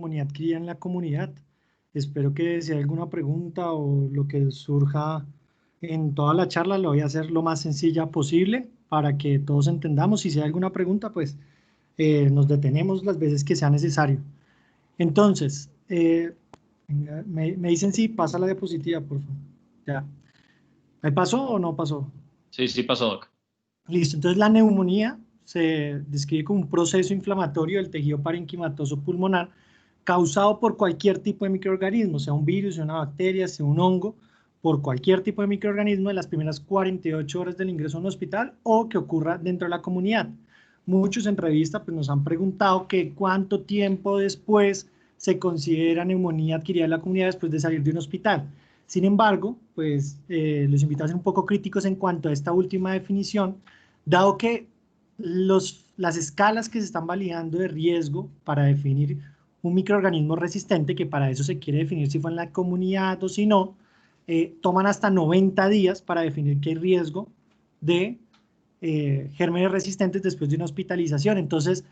neumonía adquirida en la comunidad. Espero que si hay alguna pregunta o lo que surja en toda la charla, lo voy a hacer lo más sencilla posible para que todos entendamos. Y si hay alguna pregunta, pues nos detenemos las veces que sea necesario. Entonces, venga, me dicen si pasa la diapositiva, por favor. Ya. ¿Ahí pasó o no pasó? Sí, sí pasó, Doc. Listo, entonces la neumonía se describe como un proceso inflamatorio del tejido parenquimatoso pulmonar causado por cualquier tipo de microorganismo, sea un virus, sea una bacteria, sea un hongo, por cualquier tipo de microorganismo en las primeras 48 horas del ingreso a un hospital o que ocurra dentro de la comunidad. Muchos en revista pues, nos han preguntado que cuánto tiempo después se considera neumonía adquirida en la comunidad después de salir de un hospital. Sin embargo, pues los invito a ser un poco críticos en cuanto a esta última definición, dado que las escalas que se están validando de riesgo para definir un microorganismo resistente, que para eso se quiere definir si fue en la comunidad o si no, toman hasta 90 días para definir que hay riesgo de gérmenes resistentes después de una hospitalización. Entonces,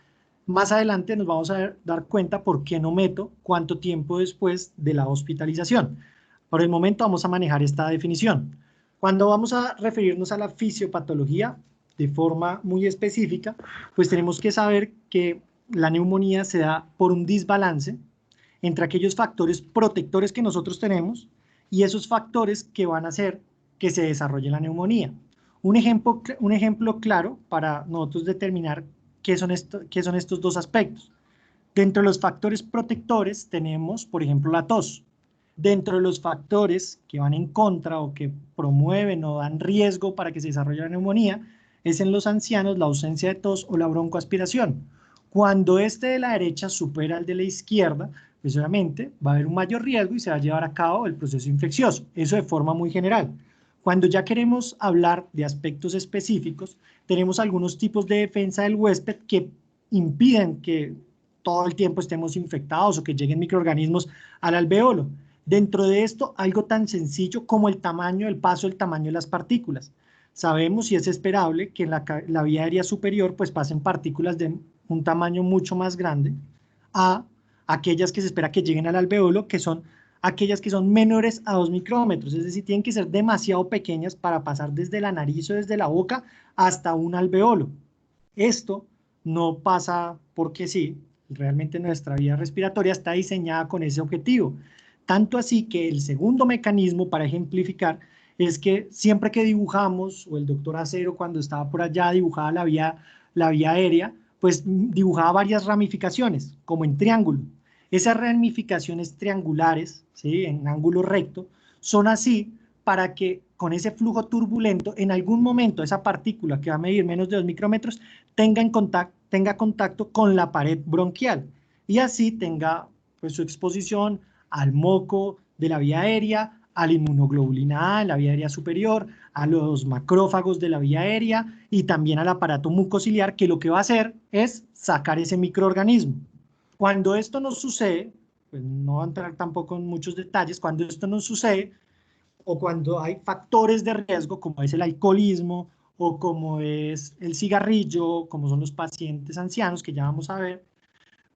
más adelante nos vamos a dar cuenta por qué no meto cuánto tiempo después de la hospitalización. Por el momento vamos a manejar esta definición. Cuando vamos a referirnos a la fisiopatología de forma muy específica, pues tenemos que saber que la neumonía se da por un desbalance entre aquellos factores protectores que nosotros tenemos y esos factores que van a hacer que se desarrolle la neumonía. Un ejemplo claro para nosotros determinar qué son estos dos aspectos. Dentro de los factores protectores tenemos, por ejemplo, la tos. Dentro de los factores que van en contra o que promueven o dan riesgo para que se desarrolle la neumonía, es en los ancianos la ausencia de tos o la broncoaspiración. Cuando este de la derecha supera al de la izquierda, pues obviamente va a haber un mayor riesgo y se va a llevar a cabo el proceso infeccioso. Eso de forma muy general. Cuando ya queremos hablar de aspectos específicos, tenemos algunos tipos de defensa del huésped que impiden que todo el tiempo estemos infectados o que lleguen microorganismos al alveolo. Dentro de esto, algo tan sencillo como el tamaño, el paso del tamaño de las partículas. Sabemos y es esperable que en la vía aérea superior pues pasen partículas de un tamaño mucho más grande a aquellas que se espera que lleguen al alveolo, que son aquellas que son menores a 2 micrómetros, es decir, tienen que ser demasiado pequeñas para pasar desde la nariz o desde la boca hasta un alveolo. Esto no pasa porque sí, realmente nuestra vía respiratoria está diseñada con ese objetivo. Tanto así que el segundo mecanismo para ejemplificar es que siempre que dibujamos, o el doctor Acero cuando estaba por allá dibujaba la vía aérea, pues dibujaba varias ramificaciones, como en triángulo. Esas ramificaciones triangulares, ¿sí?, en ángulo recto, son así para que con ese flujo turbulento, en algún momento esa partícula que va a medir menos de 2 micrómetros tenga contacto con la pared bronquial y así tenga pues, su exposición al moco de la vía aérea, a la inmunoglobulina A en la vía aérea superior, a los macrófagos de la vía aérea y también al aparato mucociliar, que lo que va a hacer es sacar ese microorganismo. Cuando esto no sucede, pues no voy a entrar tampoco en muchos detalles, cuando esto no sucede, o cuando hay factores de riesgo, como es el alcoholismo, o como es el cigarrillo, como son los pacientes ancianos, que ya vamos a ver,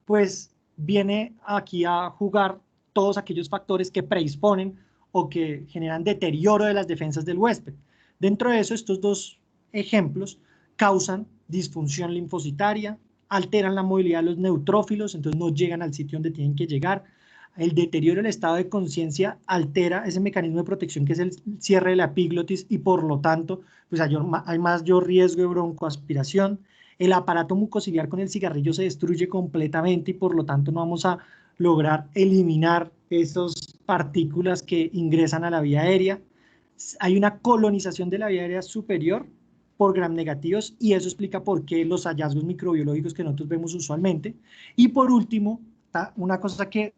pues viene aquí a jugar todos aquellos factores que predisponen o que generan deterioro de las defensas del huésped. Dentro de eso, estos dos ejemplos causan disfunción linfocitaria, alteran la movilidad de los neutrófilos, entonces no llegan al sitio donde tienen que llegar. El deterioro del estado de conciencia altera ese mecanismo de protección que es el cierre de la epiglotis y por lo tanto pues hay mayor riesgo de broncoaspiración. El aparato mucociliar con el cigarrillo se destruye completamente y por lo tanto no vamos a lograr eliminar esas partículas que ingresan a la vía aérea. Hay una colonización de la vía aérea superior por gram negativos y eso explica por qué los hallazgos microbiológicos que nosotros vemos usualmente. Y por último, una cosa que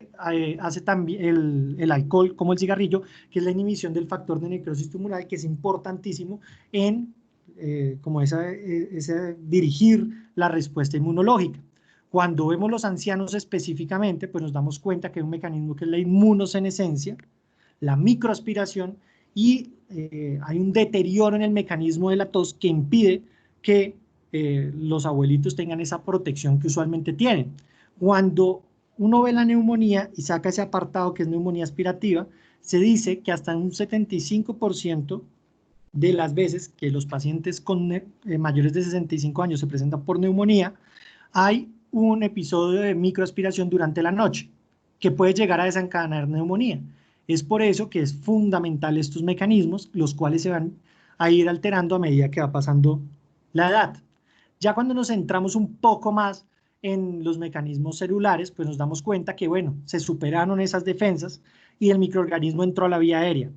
hace también el alcohol como el cigarrillo, que es la inhibición del factor de necrosis tumoral, que es importantísimo en como dirigir la respuesta inmunológica. Cuando vemos los ancianos específicamente, pues nos damos cuenta que hay un mecanismo que es la inmunosenescencia, la microaspiración y hay un deterioro en el mecanismo de la tos que impide que los abuelitos tengan esa protección que usualmente tienen. Cuando uno ve la neumonía y saca ese apartado que es neumonía aspirativa, se dice que hasta un 75% de las veces que los pacientes con mayores de 65 años se presentan por neumonía, hay un episodio de microaspiración durante la noche que puede llegar a desencadenar neumonía. Es por eso que es fundamental estos mecanismos, los cuales se van a ir alterando a medida que va pasando la edad. Ya cuando nos centramos un poco más en los mecanismos celulares, pues nos damos cuenta que, bueno, se superaron esas defensas y el microorganismo entró a la vía aérea.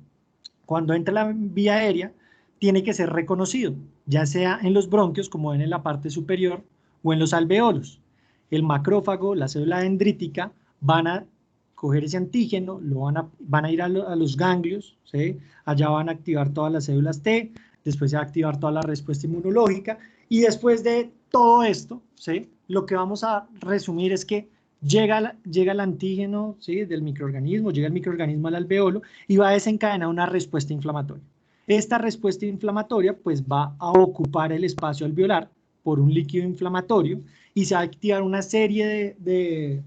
Cuando entra a la vía aérea, tiene que ser reconocido, ya sea en los bronquios, como ven en la parte superior, o en los alveolos. El macrófago, la célula dendrítica, van a coger ese antígeno, van a ir a los ganglios, ¿sí? Allá van a activar todas las células T, después se va a activar toda la respuesta inmunológica, y después de todo esto, ¿sí? Lo que vamos a resumir es que llega el antígeno, ¿sí? Del microorganismo, llega el microorganismo al alveolo y va a desencadenar una respuesta inflamatoria. Esta respuesta inflamatoria pues va a ocupar el espacio alveolar por un líquido inflamatorio y se va a activar una serie de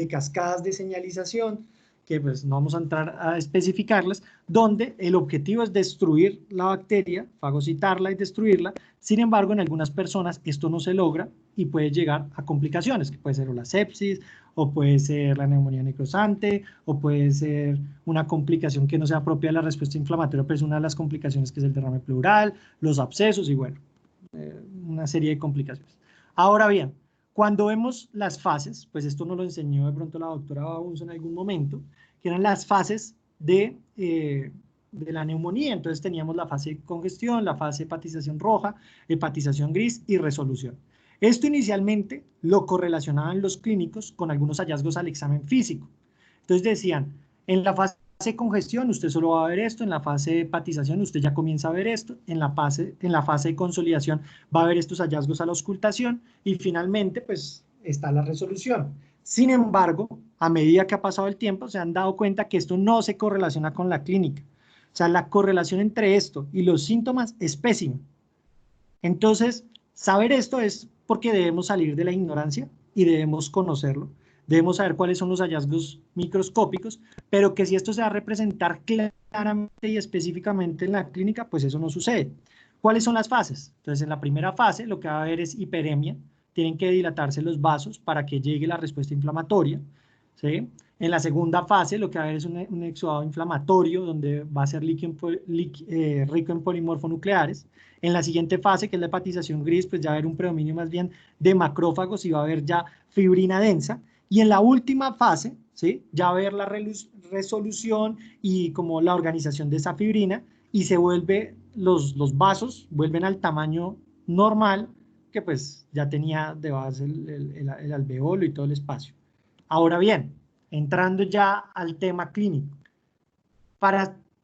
cascadas de señalización que pues no vamos a entrar a especificarlas, donde el objetivo es destruir la bacteria, fagocitarla y destruirla. Sin embargo, en algunas personas esto no se logra y puede llegar a complicaciones, que puede ser o la sepsis, o puede ser la neumonía necrosante, o puede ser una complicación que no sea propia de la respuesta inflamatoria, pero es una de las complicaciones que es el derrame pleural, los abscesos y bueno, una serie de complicaciones. Ahora bien, cuando vemos las fases, pues esto nos lo enseñó de pronto la doctora Baunzo en algún momento, que eran las fases de la neumonía. Entonces teníamos la fase de congestión, la fase de hepatización roja, hepatización gris y resolución. Esto inicialmente lo correlacionaban los clínicos con algunos hallazgos al examen físico. Entonces decían, en la fase de congestión usted solo va a ver esto, en la fase de hepatización usted ya comienza a ver esto, en la fase de consolidación va a ver estos hallazgos a la auscultación y finalmente pues está la resolución. Sin embargo, a medida que ha pasado el tiempo se han dado cuenta que esto no se correlaciona con la clínica. O sea, la correlación entre esto y los síntomas es pésima. Entonces, saber esto es porque debemos salir de la ignorancia y debemos conocerlo. Debemos saber cuáles son los hallazgos microscópicos, pero que si esto se va a representar claramente y específicamente en la clínica, pues eso no sucede. ¿Cuáles son las fases? Entonces, en la primera fase lo que va a haber es hiperemia. Tienen que dilatarse los vasos para que llegue la respuesta inflamatoria, ¿sí? En la segunda fase lo que va a haber es un exudado inflamatorio donde va a ser rico en polimorfonucleares. En la siguiente fase, que es la hepatización gris, pues ya va a haber un predominio más bien de macrófagos y va a haber ya fibrina densa. Y en la última fase, ¿sí? Ya va a haber la resolución y como la organización de esa fibrina y se vuelve, los vasos vuelven al tamaño normal que pues ya tenía de base el alveolo y todo el espacio. Ahora bien, entrando ya al tema clínico,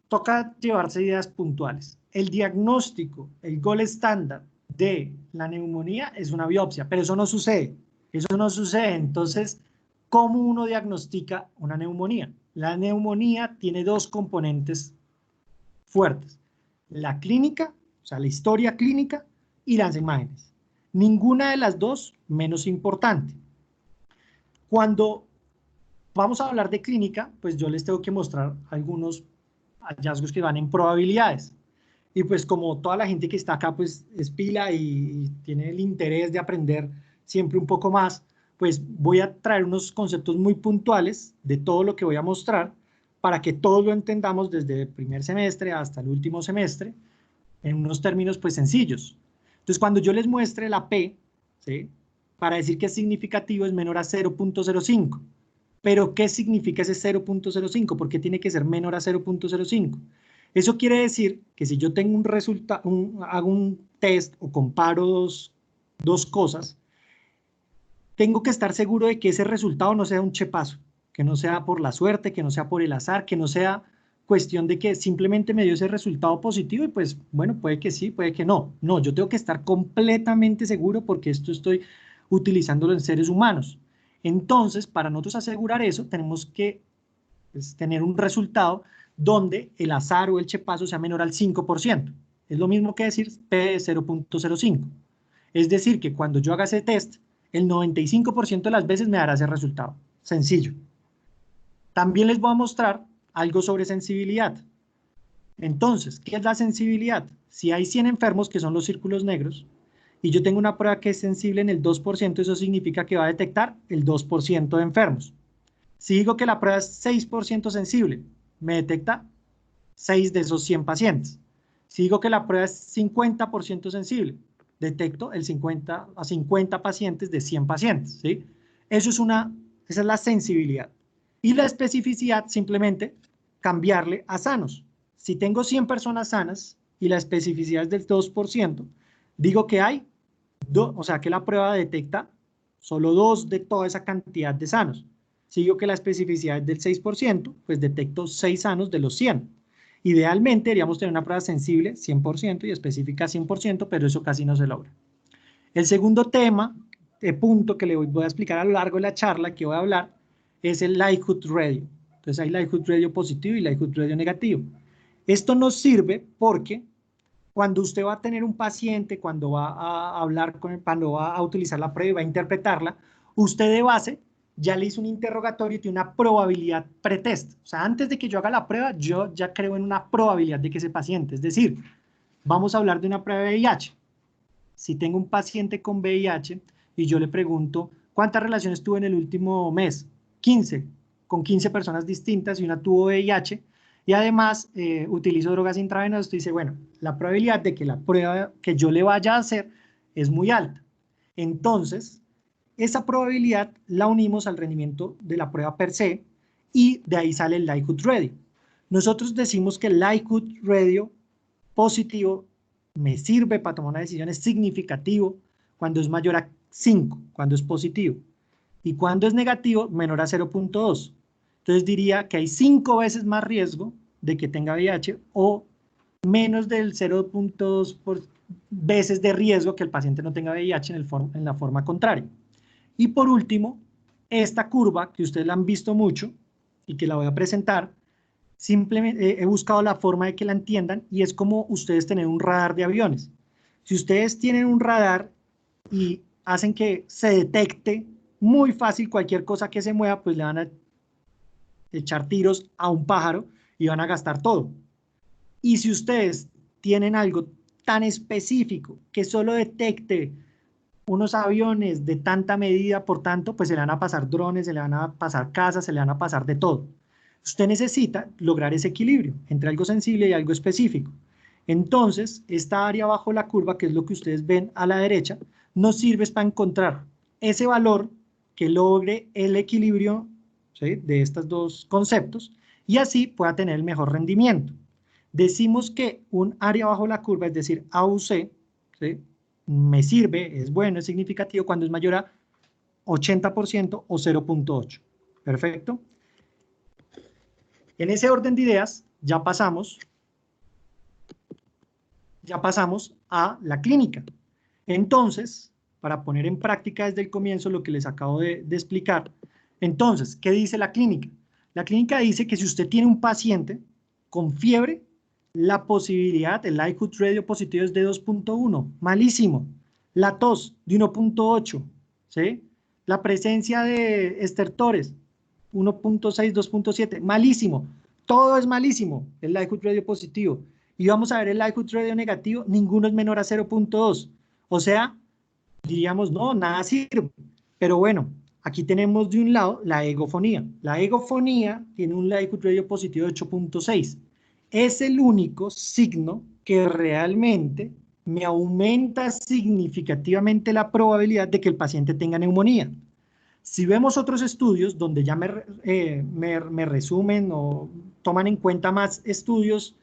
toca llevarse ideas puntuales. El diagnóstico, el gol estándar de la neumonía es una biopsia, pero eso no sucede. Eso no sucede. Entonces, ¿cómo uno diagnostica una neumonía? La neumonía tiene dos componentes fuertes. La clínica, o sea, la historia clínica y las imágenes. Ninguna de las dos menos importante. Cuando vamos a hablar de clínica, pues yo les tengo que mostrar algunos hallazgos que van en probabilidades. Y pues como toda la gente que está acá pues es pila y tiene el interés de aprender siempre un poco más, pues voy a traer unos conceptos muy puntuales de todo lo que voy a mostrar para que todos lo entendamos desde el primer semestre hasta el último semestre en unos términos pues sencillos. Entonces cuando yo les muestre la P, ¿sí? Para decir que es significativo es menor a 0.05. Pero, ¿qué significa ese 0.05? ¿Por qué tiene que ser menor a 0.05? Eso quiere decir que si yo tengo hago un test o comparo dos cosas, tengo que estar seguro de que ese resultado no sea un chepazo, que no sea por la suerte, que no sea por el azar, que no sea cuestión de que simplemente me dio ese resultado positivo y pues, bueno, puede que sí, puede que no. No, yo tengo que estar completamente seguro porque esto estoy utilizándolo en seres humanos. Entonces, para nosotros asegurar eso, tenemos que pues, tener un resultado donde el azar o el chepazo sea menor al 5%. Es lo mismo que decir P de 0.05. Es decir, que cuando yo haga ese test, el 95% de las veces me dará ese resultado. sencillo. También les voy a mostrar algo sobre sensibilidad. Entonces, ¿qué es la sensibilidad? Si hay 100 enfermos, que son los círculos negros, y yo tengo una prueba que es sensible en el 2%, eso significa que va a detectar el 2% de enfermos. Si digo que la prueba es 6% sensible, me detecta 6 de esos 100 pacientes. Si digo que la prueba es 50% sensible, detecto el 50 a 50 pacientes de 100 pacientes, ¿sí? Esa es la sensibilidad. Y la especificidad, simplemente cambiarle a sanos. Si tengo 100 personas sanas y la especificidad es del 2%, digo que hay, o sea que la prueba detecta solo 2 de toda esa cantidad de sanos. Si digo que la especificidad es del 6%, pues detecto 6 sanos de los 100. Idealmente deberíamos tener una prueba sensible 100% y específica 100%, pero eso casi no se logra. El segundo punto que le voy a explicar a lo largo de la charla que voy a hablar, es el likelihood radio. Entonces hay likelihood radio positivo y likelihood radio negativo. Esto nos sirve porque cuando usted va a tener un paciente, cuando va a hablar con él, cuando va a utilizar la prueba y va a interpretarla, usted de base ya le hizo un interrogatorio y tiene una probabilidad pretest. O sea, antes de que yo haga la prueba, yo ya creo en una probabilidad de que ese paciente, es decir, vamos a hablar de una prueba de VIH. Si tengo un paciente con VIH y yo le pregunto, ¿cuántas relaciones tuvo en el último mes? 15, con 15 personas distintas y una tuvo VIH. Y además utilizo drogas intravenosas, usted dice, bueno, la probabilidad de que la prueba que yo le vaya a hacer es muy alta. Entonces, esa probabilidad la unimos al rendimiento de la prueba per se y de ahí sale el likelihood radio. Nosotros decimos que el likelihood radio positivo me sirve para tomar una decisión, es significativo cuando es mayor a 5, cuando es positivo. Y cuando es negativo, menor a 0.2. Entonces diría que hay 5 veces más riesgo de que tenga VIH o menos del 0.2 veces de riesgo que el paciente no tenga VIH en la forma contraria. Y por último, esta curva que ustedes la han visto mucho y que la voy a presentar, simplemente he buscado la forma de que la entiendan y es como ustedes tener un radar de aviones. Si ustedes tienen un radar y hacen que se detecte muy fácil cualquier cosa que se mueva, pues le van a echar tiros a un pájaro y van a gastar todo. Y si ustedes tienen algo tan específico que solo detecte unos aviones de tanta medida, por tanto, pues se le van a pasar drones, se le van a pasar casas, se le van a pasar de todo. Usted necesita lograr ese equilibrio entre algo sensible y algo específico. Entonces, esta área bajo la curva, que es lo que ustedes ven a la derecha, nos sirve para encontrar ese valor que logre el equilibrio, ¿sí?, de estos dos conceptos y así pueda tener el mejor rendimiento. Decimos que un área bajo la curva, es decir, AUC, ¿sí?, me sirve, es bueno, es significativo cuando es mayor a 80% o 0.8. Perfecto. En ese orden de ideas ya pasamos a la clínica. Entonces, para poner en práctica desde el comienzo lo que les acabo de explicar, entonces, ¿qué dice la clínica? La clínica dice que si usted tiene un paciente con fiebre, la posibilidad, el likelihood radio positivo es de 2.1, malísimo. La tos de 1.8, ¿sí? La presencia de estertores, 1.6, 2.7, malísimo. Todo es malísimo, el likelihood radio positivo. Y vamos a ver el likelihood radio negativo, ninguno es menor a 0.2. O sea, diríamos, no, nada sirve. Pero bueno, aquí tenemos de un lado la egofonía. La egofonía tiene un likelihood radio positivo de 8.6. Es el único signo que realmente me aumenta significativamente la probabilidad de que el paciente tenga neumonía. Si vemos otros estudios donde ya me resumen o toman en cuenta más estudios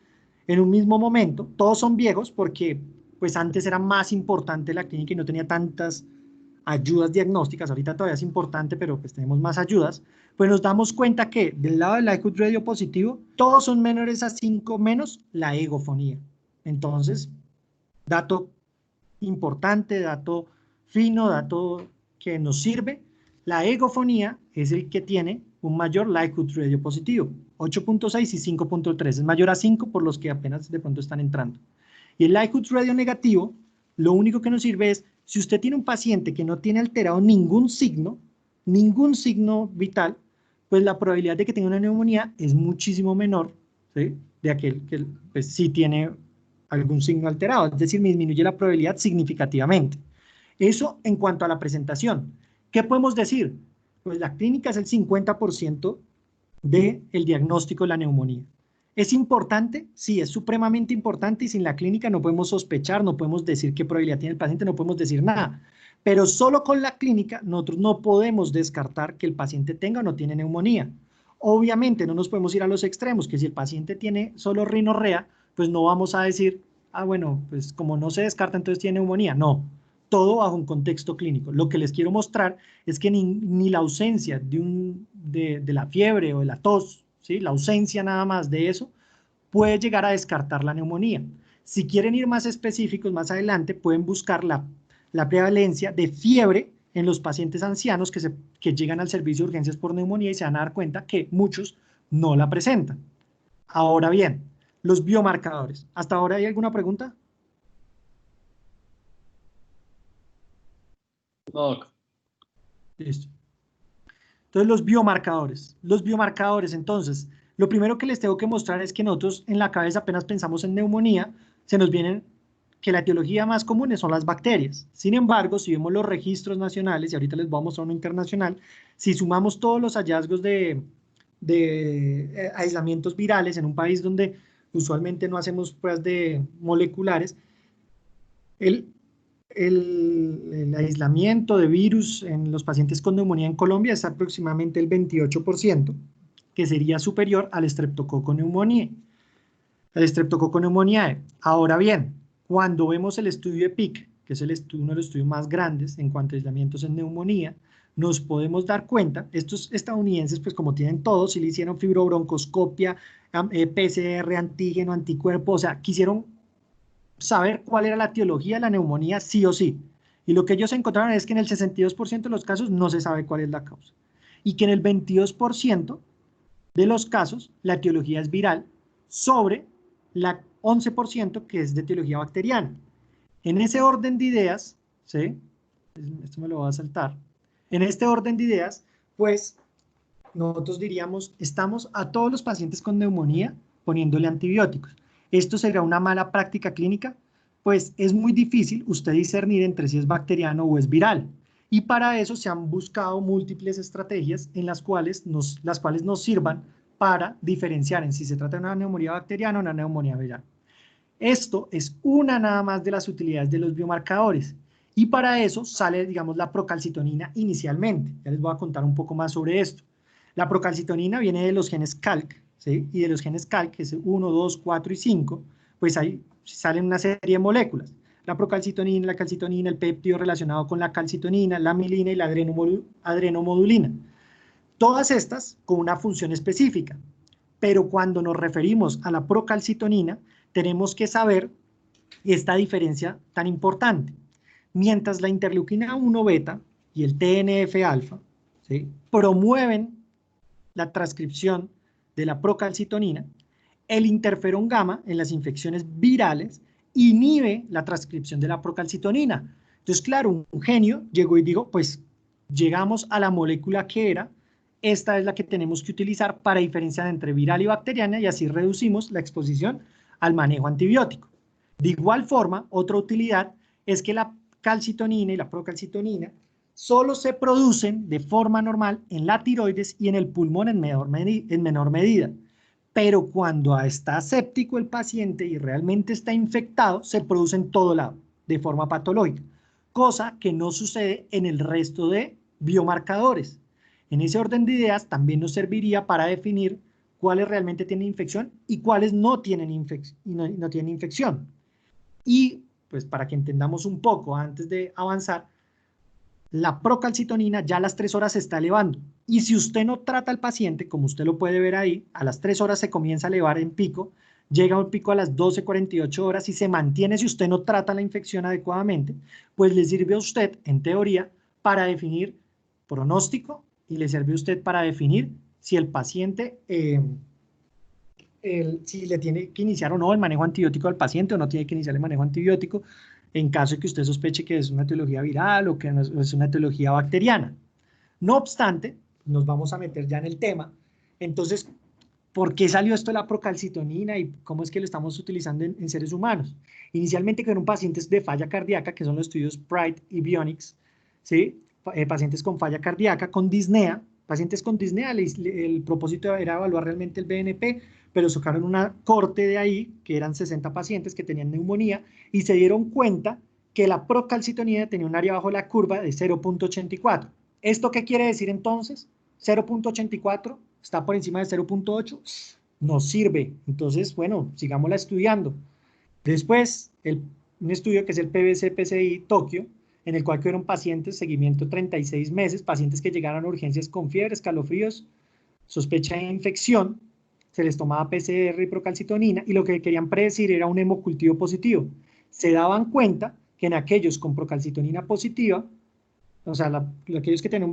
en un mismo momento, todos son viejos porque pues antes era más importante la clínica y no tenía tantas ayudas diagnósticas, ahorita todavía es importante, pero pues tenemos más ayudas, pues nos damos cuenta que del lado del likelihood radio positivo, todos son menores a 5 menos la egofonía. Entonces, dato importante, dato fino, dato que nos sirve, la egofonía es el que tiene un mayor likelihood radio positivo, 8.6 y 5.3, es mayor a 5 por los que apenas de pronto están entrando. Y el likelihood radio negativo, lo único que nos sirve es, si usted tiene un paciente que no tiene alterado ningún signo, ningún signo vital, pues la probabilidad de que tenga una neumonía es muchísimo menor, ¿sí?, de aquel que pues, sí tiene algún signo alterado, es decir, disminuye la probabilidad significativamente. Eso en cuanto a la presentación. ¿Qué podemos decir? Pues la clínica es el 50% del diagnóstico de la neumonía. ¿Es importante? Sí, es supremamente importante y sin la clínica no podemos sospechar, no podemos decir qué probabilidad tiene el paciente, no podemos decir nada. Pero solo con la clínica nosotros no podemos descartar que el paciente tenga o no tiene neumonía. Obviamente no nos podemos ir a los extremos, que si el paciente tiene solo rinorrea, pues no vamos a decir, ah, bueno, pues como no se descarta, entonces tiene neumonía. No, todo bajo un contexto clínico. Lo que les quiero mostrar es que ni la ausencia de la fiebre o de la tos, ¿sí?, la ausencia nada más de eso, puede llegar a descartar la neumonía. Si quieren ir más específicos, más adelante pueden buscar la prevalencia de fiebre en los pacientes ancianos que llegan al servicio de urgencias por neumonía y se van a dar cuenta que muchos no la presentan. Ahora bien, los biomarcadores. ¿Hasta ahora hay alguna pregunta? No. Listo. Entonces, los biomarcadores. Los biomarcadores, entonces, lo primero que les tengo que mostrar es que nosotros en la cabeza apenas pensamos en neumonía, se nos vienen que la etiología más común son las bacterias. Sin embargo, si vemos los registros nacionales, y ahorita les voy a mostrar uno internacional, si sumamos todos los hallazgos de aislamientos virales en un país donde usualmente no hacemos pruebas de moleculares, el aislamiento de virus en los pacientes con neumonía en Colombia es aproximadamente el 28%, que sería superior al Streptococcus pneumoniae. Ahora bien, cuando vemos el estudio EPIC, que es uno de los estudios más grandes en cuanto a aislamientos en neumonía, nos podemos dar cuenta, estos estadounidenses, pues como tienen todos, si le hicieron fibrobroncoscopia, PCR, antígeno, anticuerpo, o sea, quisieron saber cuál era la etiología de la neumonía sí o sí. Y lo que ellos encontraron es que en el 62% de los casos no se sabe cuál es la causa. Y que en el 22% de los casos la etiología es viral sobre la 11% que es de etiología bacteriana. En ese orden de ideas, ¿sí?, esto me lo voy a saltar. En este orden de ideas, pues nosotros diríamos, estamos a todos los pacientes con neumonía poniéndole antibióticos. ¿Esto será una mala práctica clínica? Pues es muy difícil usted discernir entre si es bacteriano o es viral. Y para eso se han buscado múltiples estrategias en las cuales nos sirvan para diferenciar en si se trata de una neumonía bacteriana o una neumonía viral. Esto es una nada más de las utilidades de los biomarcadores. Y para eso sale, digamos, la procalcitonina inicialmente. Ya les voy a contar un poco más sobre esto. La procalcitonina viene de los genes CALC, ¿sí?, y de los genes CALC, que es 1, 2, 4 y 5, pues ahí salen una serie de moléculas. La procalcitonina, la calcitonina, el péptido relacionado con la calcitonina, la amilina y la adrenomodulina. Todas estas con una función específica. Pero cuando nos referimos a la procalcitonina, tenemos que saber esta diferencia tan importante. Mientras la interleuquina 1 beta y el TNF-alfa, ¿sí?, promueven la transcripción de la procalcitonina, el interferón gamma en las infecciones virales inhibe la transcripción de la procalcitonina. Entonces, claro, un genio llegó y dijo, pues llegamos a la molécula que era, esta es la que tenemos que utilizar para diferenciar entre viral y bacteriana y así reducimos la exposición al manejo antibiótico. De igual forma, otra utilidad es que la calcitonina y la procalcitonina solo se producen de forma normal en la tiroides y en el pulmón en menor medida. Pero cuando está séptico el paciente y realmente está infectado, se produce en todo lado, de forma patológica, cosa que no sucede en el resto de biomarcadores. En ese orden de ideas también nos serviría para definir cuáles realmente tienen infección y cuáles no tienen infección. Y pues para que entendamos un poco antes de avanzar, la procalcitonina ya a las 3 horas se está elevando. Y si usted no trata al paciente, como usted lo puede ver ahí, a las 3 horas se comienza a elevar en pico, llega a un pico a las 12:48 horas y se mantiene si usted no trata la infección adecuadamente, pues le sirve a usted, en teoría, para definir pronóstico y le sirve a usted para definir si el paciente, si le tiene que iniciar o no el manejo antibiótico al paciente o no tiene que iniciar el manejo antibiótico, en caso de que usted sospeche que es una etiología viral o que es una etiología bacteriana. No obstante, nos vamos a meter ya en el tema. Entonces, ¿por qué salió esto de la procalcitonina y cómo es que lo estamos utilizando en seres humanos? Inicialmente con pacientes de falla cardíaca, que son los estudios PRIDE y Bionics, ¿sí? Pacientes con falla cardíaca, con disnea. Pacientes con disnea, el propósito era evaluar realmente el BNP, pero sacaron una corte de ahí, que eran 60 pacientes que tenían neumonía, y se dieron cuenta que la procalcitonina tenía un área bajo la curva de 0.84. ¿Esto qué quiere decir entonces? 0.84 está por encima de 0.8, no sirve. Entonces, bueno, sigámosla estudiando. Después, un estudio que es el PBC-PCI Tokio, en el cual fueron pacientes, seguimiento 36 meses, pacientes que llegaron a urgencias con fiebre, escalofríos, sospecha de infección, se les tomaba PCR y procalcitonina, y lo que querían predecir era un hemocultivo positivo. Se daban cuenta que en aquellos con procalcitonina positiva, o sea, aquellos que tenían un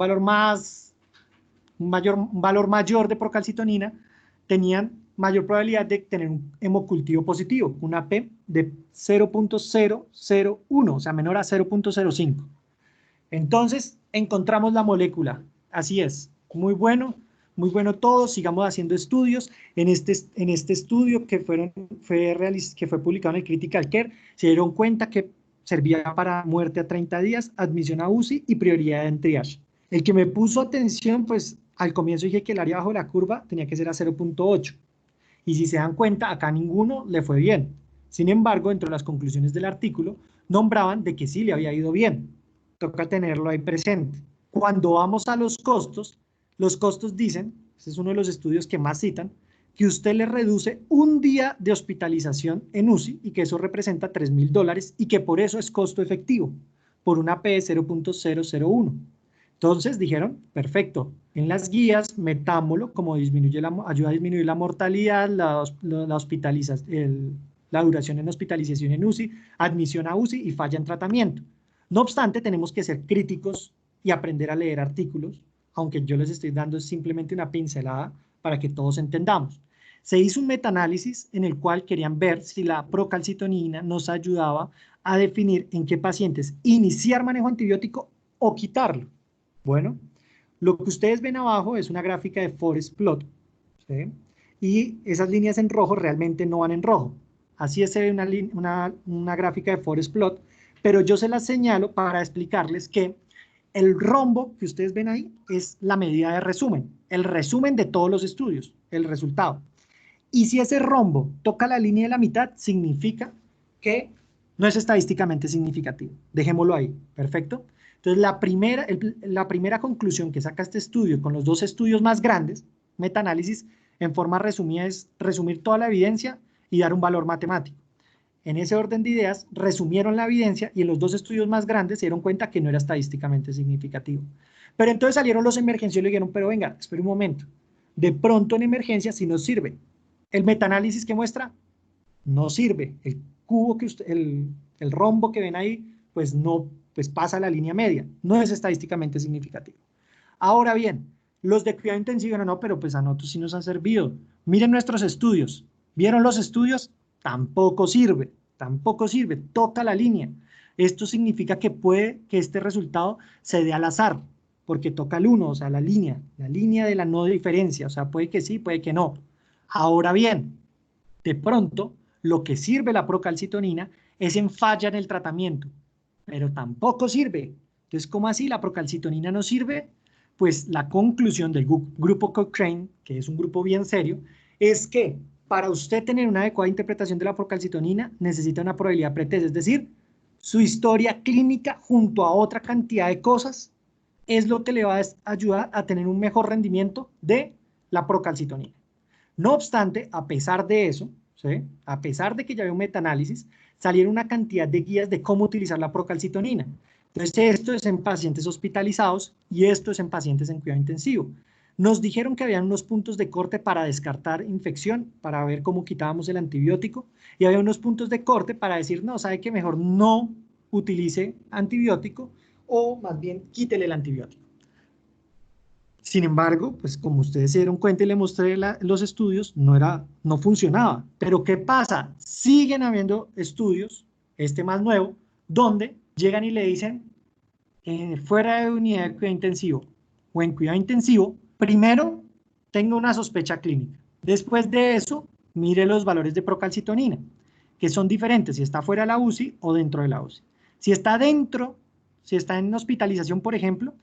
valor mayor de procalcitonina, tenían mayor probabilidad de tener un hemocultivo positivo, una P de 0.001, o sea, menor a 0.05. Entonces, encontramos la molécula. Así es, muy bueno todo. Sigamos haciendo estudios. En este estudio que fue publicado en el Critical Care, se dieron cuenta que servía para muerte a 30 días, admisión a UCI y prioridad en triage. El que me puso atención, pues al comienzo dije que el área bajo la curva tenía que ser a 0.8. Y si se dan cuenta, acá ninguno le fue bien. Sin embargo, dentro de las conclusiones del artículo, nombraban de que sí le había ido bien. Toca tenerlo ahí presente. Cuando vamos a los costos dicen, este es uno de los estudios que más citan, que usted le reduce un día de hospitalización en UCI y que eso representa $3.000 y que por eso es costo efectivo, por una P de 0.001. Entonces dijeron, perfecto, en las guías metámoslo como ayuda a disminuir la mortalidad, la duración en hospitalización en UCI, admisión a UCI y falla en tratamiento. No obstante, tenemos que ser críticos y aprender a leer artículos, aunque yo les estoy dando simplemente una pincelada para que todos entendamos. Se hizo un metaanálisis en el cual querían ver si la procalcitonina nos ayudaba a definir en qué pacientes iniciar manejo antibiótico o quitarlo. Bueno, lo que ustedes ven abajo es una gráfica de forest plot, ¿sí? Y esas líneas en rojo realmente no van en rojo. Así se ve una gráfica de forest plot, pero yo se las señalo para explicarles que el rombo que ustedes ven ahí es la medida de resumen, el resumen de todos los estudios, el resultado. Y si ese rombo toca la línea de la mitad, significa que no es estadísticamente significativo. Dejémoslo ahí, ¿perfecto? Entonces, la primera conclusión que saca este estudio con los dos estudios más grandes, metaanálisis, en forma resumida es resumir toda la evidencia y dar un valor matemático. En ese orden de ideas, resumieron la evidencia y en los dos estudios más grandes se dieron cuenta que no era estadísticamente significativo. Pero entonces salieron los emergenciólogos y dijeron, pero venga, espera un momento. De pronto en emergencia sí nos sirve. El metaanálisis que muestra no sirve. El cubo el rombo que ven ahí, pues no, pues pasa la línea media. No es estadísticamente significativo. Ahora bien, los de cuidado intensivo, no, pero pues a nosotros sí nos han servido. Miren nuestros estudios. ¿Vieron los estudios? Tampoco sirve, toca la línea. Esto significa que puede que este resultado se dé al azar, porque toca el 1, o sea, la línea de la no diferencia, o sea, puede que sí, puede que no. Ahora bien, de pronto, lo que sirve la procalcitonina es en falla en el tratamiento, pero tampoco sirve. Entonces, ¿cómo así la procalcitonina no sirve? Pues la conclusión del grupo Cochrane, que es un grupo bien serio, es que para usted tener una adecuada interpretación de la procalcitonina necesita una probabilidad pretest, es decir, su historia clínica junto a otra cantidad de cosas es lo que le va a ayudar a tener un mejor rendimiento de la procalcitonina. No obstante, a pesar de eso, ¿sí? A pesar de que ya había un metaanálisis, salieron una cantidad de guías de cómo utilizar la procalcitonina. Entonces, esto es en pacientes hospitalizados y esto es en pacientes en cuidado intensivo. Nos dijeron que habían unos puntos de corte para descartar infección, para ver cómo quitábamos el antibiótico, y había unos puntos de corte para decir, no, sabe que mejor no utilice antibiótico o más bien quítele el antibiótico. Sin embargo, pues como ustedes se dieron cuenta y le mostré los estudios, no funcionaba. Pero ¿qué pasa? Siguen habiendo estudios, este más nuevo, donde llegan y le dicen, fuera de unidad de cuidado intensivo, o en cuidado intensivo, primero tenga una sospecha clínica. Después de eso, mire los valores de procalcitonina, que son diferentes si está fuera de la UCI o dentro de la UCI. Si está dentro, si está en hospitalización, por ejemplo,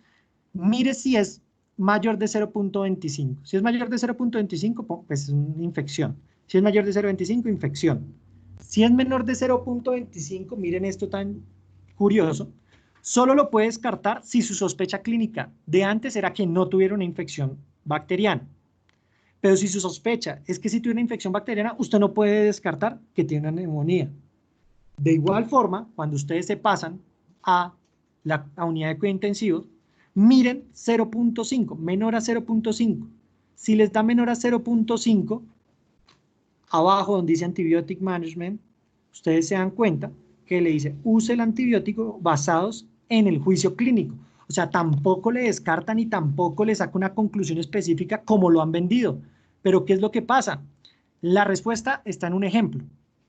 mire si es mayor de 0.25. Si es mayor de 0.25, pues es una infección. Si es mayor de 0.25, infección. Si es menor de 0.25, miren esto tan curioso, solo lo puede descartar si su sospecha clínica de antes era que no tuviera una infección bacteriana. Pero si su sospecha es que si tuviera una infección bacteriana, usted no puede descartar que tiene una neumonía. De igual forma, cuando ustedes se pasan a la unidad de cuidado intensivo, miren 0.5, menor a 0.5. Si les da menor a 0.5, abajo donde dice Antibiotic Management, ustedes se dan cuenta que le dice use el antibiótico basados en el juicio clínico. O sea, tampoco le descartan y tampoco le saca una conclusión específica como lo han vendido. Pero ¿qué es lo que pasa? La respuesta está en un ejemplo.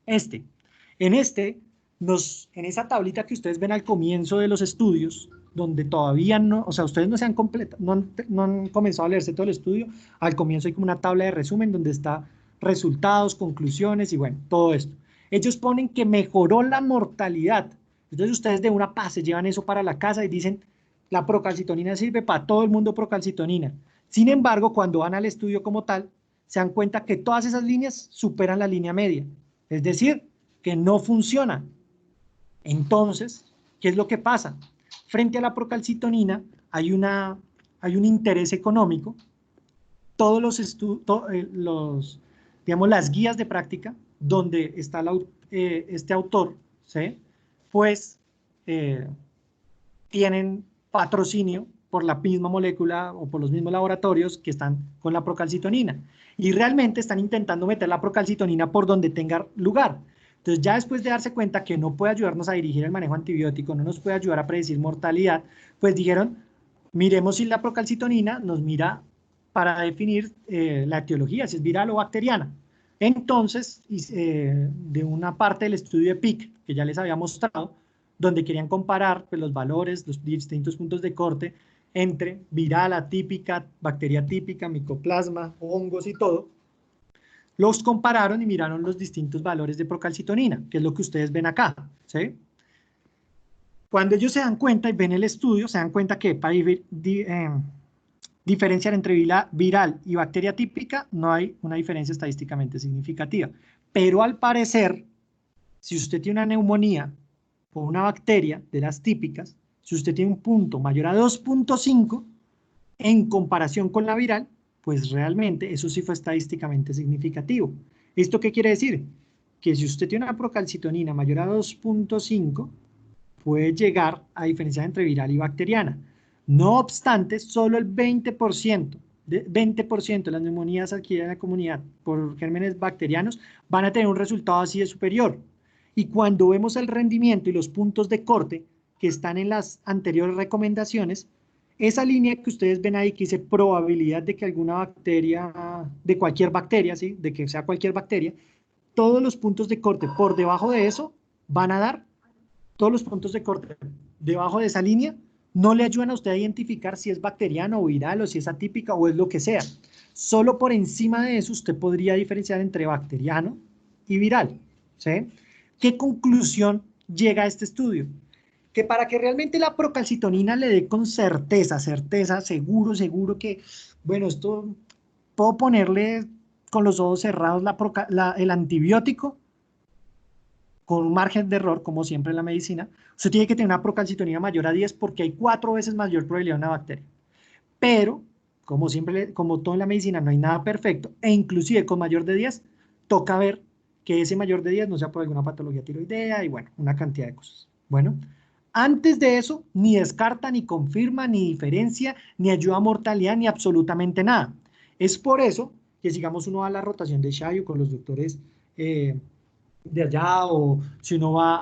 En esa tablita que ustedes ven al comienzo de los estudios, donde todavía no, o sea, ustedes no se han no han comenzado a leerse todo el estudio, al comienzo hay como una tabla de resumen donde está resultados, conclusiones y bueno, todo esto. Ellos ponen que mejoró la mortalidad. Entonces ustedes de una paz se llevan eso para la casa y dicen, la procalcitonina sirve para todo el mundo procalcitonina. Sin embargo, cuando van al estudio como tal, se dan cuenta que todas esas líneas superan la línea media. Es decir, que no funciona. Entonces, ¿qué es lo que pasa? Frente a la procalcitonina hay un interés económico. Todos digamos, las guías de práctica donde está este autor, ¿sí? Pues tienen patrocinio por la misma molécula o por los mismos laboratorios que están con la procalcitonina. Y realmente están intentando meter la procalcitonina por donde tenga lugar. Entonces, ya después de darse cuenta que no puede ayudarnos a dirigir el manejo antibiótico, no nos puede ayudar a predecir mortalidad, pues dijeron, miremos si la procalcitonina nos mira para definir la etiología, si es viral o bacteriana. Entonces, de una parte del estudio de PIC, que ya les había mostrado, donde querían comparar pues, los valores, los distintos puntos de corte entre viral, atípica, bacteria típica, micoplasma, hongos y todo, los compararon y miraron los distintos valores de procalcitonina, que es lo que ustedes ven acá, ¿sí? Cuando ellos se dan cuenta y ven el estudio, se dan cuenta que para diferenciar entre viral y bacteria típica no hay una diferencia estadísticamente significativa. Pero al parecer, si usted tiene una neumonía o una bacteria de las típicas, si usted tiene un punto mayor a 2.5 en comparación con la viral, pues realmente eso sí fue estadísticamente significativo. ¿Esto qué quiere decir? Que si usted tiene una procalcitonina mayor a 2.5, puede llegar a diferenciar entre viral y bacteriana. No obstante, solo el 20% de las neumonías adquiridas en la comunidad por gérmenes bacterianos van a tener un resultado así de superior. Y cuando vemos el rendimiento y los puntos de corte que están en las anteriores recomendaciones, esa línea que ustedes ven ahí que dice probabilidad de que alguna bacteria, de cualquier bacteria, ¿sí? De que sea cualquier bacteria, todos los puntos de corte por debajo de eso van a dar, todos los puntos de corte debajo de esa línea no le ayudan a usted a identificar si es bacteriano o viral o si es atípica o es lo que sea. Solo por encima de eso usted podría diferenciar entre bacteriano y viral, ¿sí? ¿Qué conclusión llega a este estudio? Que para que realmente la procalcitonina le dé con certeza, seguro que, bueno, esto puedo ponerle con los ojos cerrados el antibiótico con un margen de error, como siempre en la medicina, usted tiene que tener una procalcitonina mayor a 10 porque hay 4 veces mayor probabilidad de una bacteria. Pero, como siempre, como todo en la medicina, no hay nada perfecto, e inclusive con mayor de 10, toca ver que ese mayor de 10 no sea por alguna patología tiroidea y bueno, una cantidad de cosas. Bueno, antes de eso, ni descarta, ni confirma, ni diferencia, ni ayuda a mortalidad, ni absolutamente nada. Es por eso que sigamos uno a la rotación de Shayo con los doctores de allá, o si uno va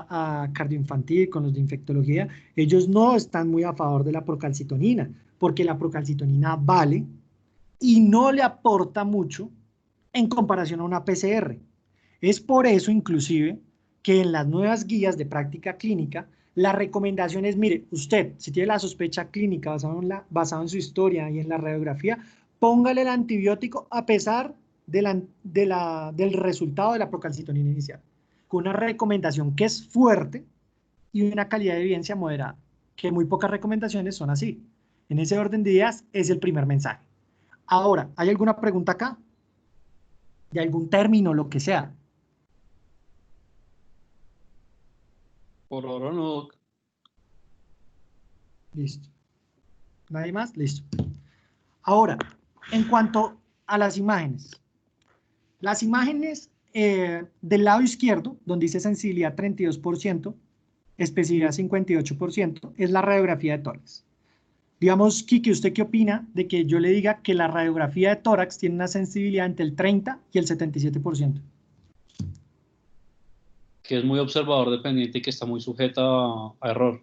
a cardioinfantil con los de infectología, ellos no están muy a favor de la procalcitonina, porque la procalcitonina vale y no le aporta mucho en comparación a una PCR. Es por eso, inclusive, que en las nuevas guías de práctica clínica, La recomendación es, mire, usted, si tiene la sospecha clínica basado en su historia y en la radiografía, póngale el antibiótico a pesar del resultado de la procalcitonina inicial, con una recomendación que es fuerte y una calidad de evidencia moderada, que muy pocas recomendaciones son así. En ese orden de ideas es el primer mensaje. Ahora, ¿hay alguna pregunta acá? ¿De algún término, lo que sea? Por ahora no. Listo. ¿Nadie más? Listo. Ahora, en cuanto a las imágenes. Las imágenes del lado izquierdo, donde dice sensibilidad 32%, especificidad 58%, es la radiografía de tórax. Digamos, Kiki, ¿usted qué opina de que yo le diga que la radiografía de tórax tiene una sensibilidad entre el 30 y el 77%? Que es muy observador dependiente y que está muy sujeta a error.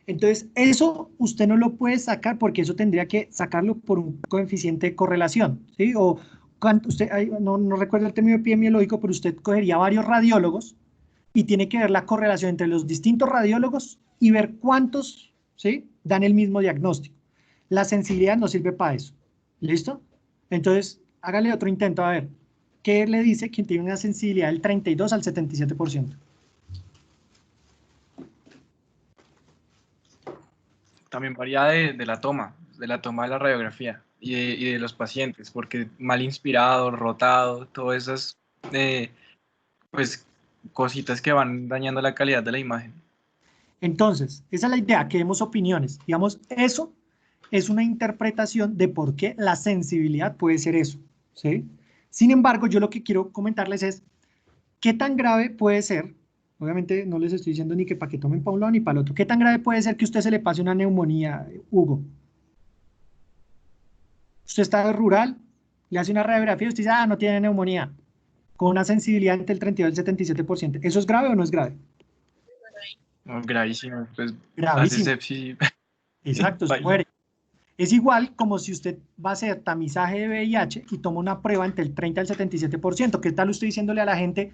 Entonces, eso usted no lo puede sacar porque eso tendría que sacarlo por un coeficiente de correlación, ¿sí? O usted, no recuerdo el término epidemiológico, pero usted cogería varios radiólogos y tiene que ver la correlación entre los distintos radiólogos y ver cuántos, ¿sí?, dan el mismo diagnóstico. La sensibilidad no sirve para eso. ¿Listo? Entonces, hágale otro intento a ver. ¿Qué le dice quien tiene una sensibilidad del 32 al 77%? También varía de la toma de la radiografía y de los pacientes, porque mal inspirado, rotado, todas esas pues, cositas que van dañando la calidad de la imagen. Entonces, esa es la idea, que demos opiniones. Digamos, eso es una interpretación de por qué la sensibilidad puede ser eso, ¿sí? Sin embargo, yo lo que quiero comentarles es, ¿qué tan grave puede ser? Obviamente no les estoy diciendo ni que para que tomen para un lado ni para el otro. ¿Qué tan grave puede ser que a usted se le pase una neumonía, Hugo? Usted está rural, le hace una radiografía y usted dice, ah, no tiene neumonía, con una sensibilidad entre el 32 y el 77%. ¿Eso es grave o no es grave? No, gravísimo, pues hace Gravísimo. sepsis. Exacto, se muere. Es igual como si usted va a hacer tamizaje de VIH y toma una prueba entre el 30 y el 77%. ¿Qué tal usted diciéndole a la gente,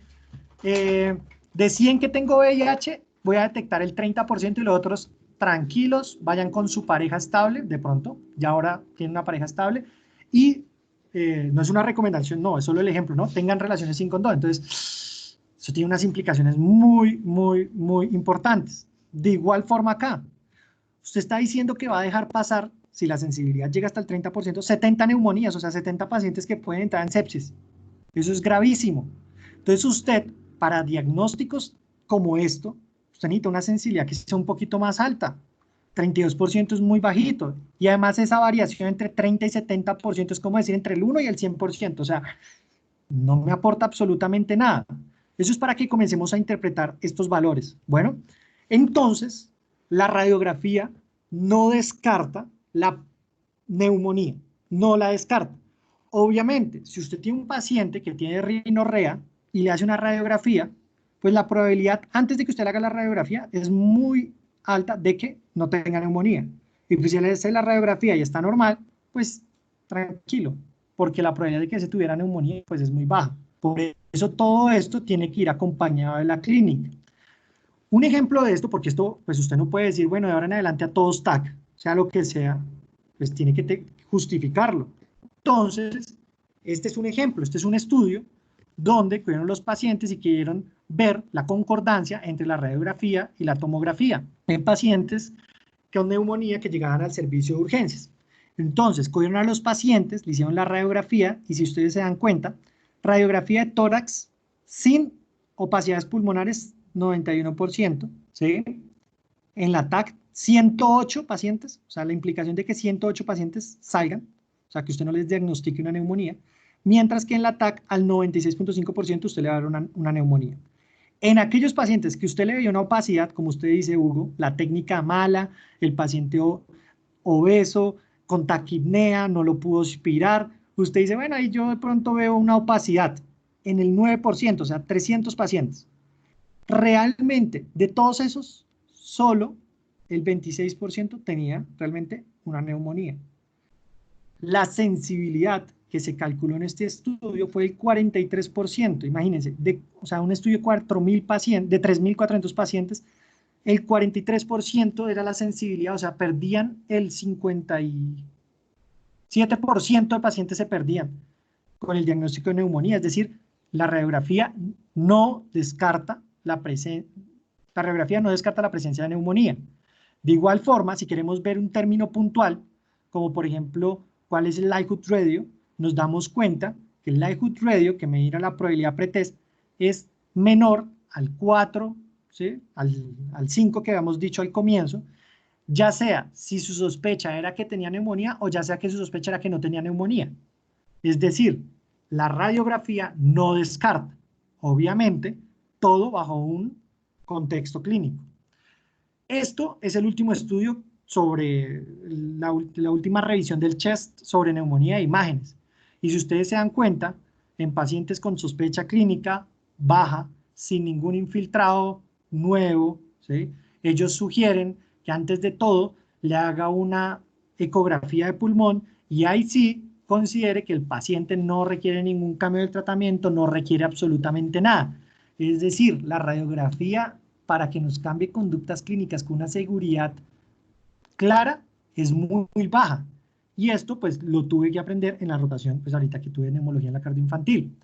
de 100 que tengo VIH, voy a detectar el 30% y los otros tranquilos, vayan con su pareja estable, de pronto, ya ahora tienen una pareja estable, y no es una recomendación, no, es solo el ejemplo, ¿no? Tengan relaciones sin condón. Entonces, eso tiene unas implicaciones muy, muy, muy importantes. De igual forma acá, usted está diciendo que va a dejar pasar, si la sensibilidad llega hasta el 30%, 70 neumonías, o sea, 70 pacientes que pueden entrar en sepsis. Eso es gravísimo. Entonces usted, para diagnósticos como esto, usted necesita una sensibilidad que sea un poquito más alta. 32% es muy bajito. Y además esa variación entre 30 y 70% es como decir entre el 1 y el 100%. O sea, no me aporta absolutamente nada. Eso es para que comencemos a interpretar estos valores. Bueno, entonces, la radiografía no descarta la neumonía, no la descarta. Obviamente, si usted tiene un paciente que tiene rinorrea y le hace una radiografía, pues la probabilidad, antes de que usted le haga la radiografía, es muy alta de que no tenga neumonía. Y pues si le hace la radiografía y está normal, pues tranquilo, porque la probabilidad de que se tuviera neumonía pues es muy baja. Por eso todo esto tiene que ir acompañado de la clínica. Un ejemplo de esto, porque esto, pues usted no puede decir, bueno, de ahora en adelante a todos TAC, sea lo que sea, pues tiene que justificarlo. Entonces, este es un ejemplo, este es un estudio donde cogieron los pacientes y quisieron ver la concordancia entre la radiografía y la tomografía en pacientes con neumonía que llegaban al servicio de urgencias. Entonces, cogieron a los pacientes, le hicieron la radiografía y si ustedes se dan cuenta, radiografía de tórax sin opacidades pulmonares 91%, ¿sí? En la TAC 108 pacientes, o sea, la implicación de que 108 pacientes salgan, o sea, que usted no les diagnostique una neumonía, mientras que en la TAC al 96.5% usted le va a dar una neumonía. En aquellos pacientes que usted le veía una opacidad, como usted dice, Hugo, la técnica mala, el paciente obeso, con taquipnea, no lo pudo aspirar, usted dice, bueno, ahí yo de pronto veo una opacidad en el 9%, o sea, 300 pacientes. Realmente, de todos esos, solo el 26% tenía realmente una neumonía. La sensibilidad que se calculó en este estudio fue el 43%, imagínense, o sea, un estudio de 4.000 pacientes, de 3.400 pacientes, el 43% era la sensibilidad, o sea, perdían el 57% de pacientes se perdían con el diagnóstico de neumonía, es decir, la radiografía no descarta la presencia de neumonía. De igual forma, si queremos ver un término puntual, como por ejemplo, cuál es el likelihood radio, nos damos cuenta que el likelihood radio, que medirá la probabilidad pretest, es menor al 4, ¿sí? al 5 que habíamos dicho al comienzo, ya sea si su sospecha era que tenía neumonía o ya sea que su sospecha era que no tenía neumonía. Es decir, la radiografía no descarta, obviamente, todo bajo un contexto clínico. Esto es el último estudio sobre la última revisión del CHEST sobre neumonía de imágenes. Y si ustedes se dan cuenta, en pacientes con sospecha clínica baja, sin ningún infiltrado nuevo, ¿sí? Ellos sugieren que antes de todo le haga una ecografía de pulmón y ahí sí considere que el paciente no requiere ningún cambio de tratamiento, no requiere absolutamente nada. Es decir, la radiografía para que nos cambie conductas clínicas con una seguridad clara es muy, muy baja. Y esto pues lo tuve que aprender en la rotación, pues ahorita que tuve neumología en la cardioinfantil.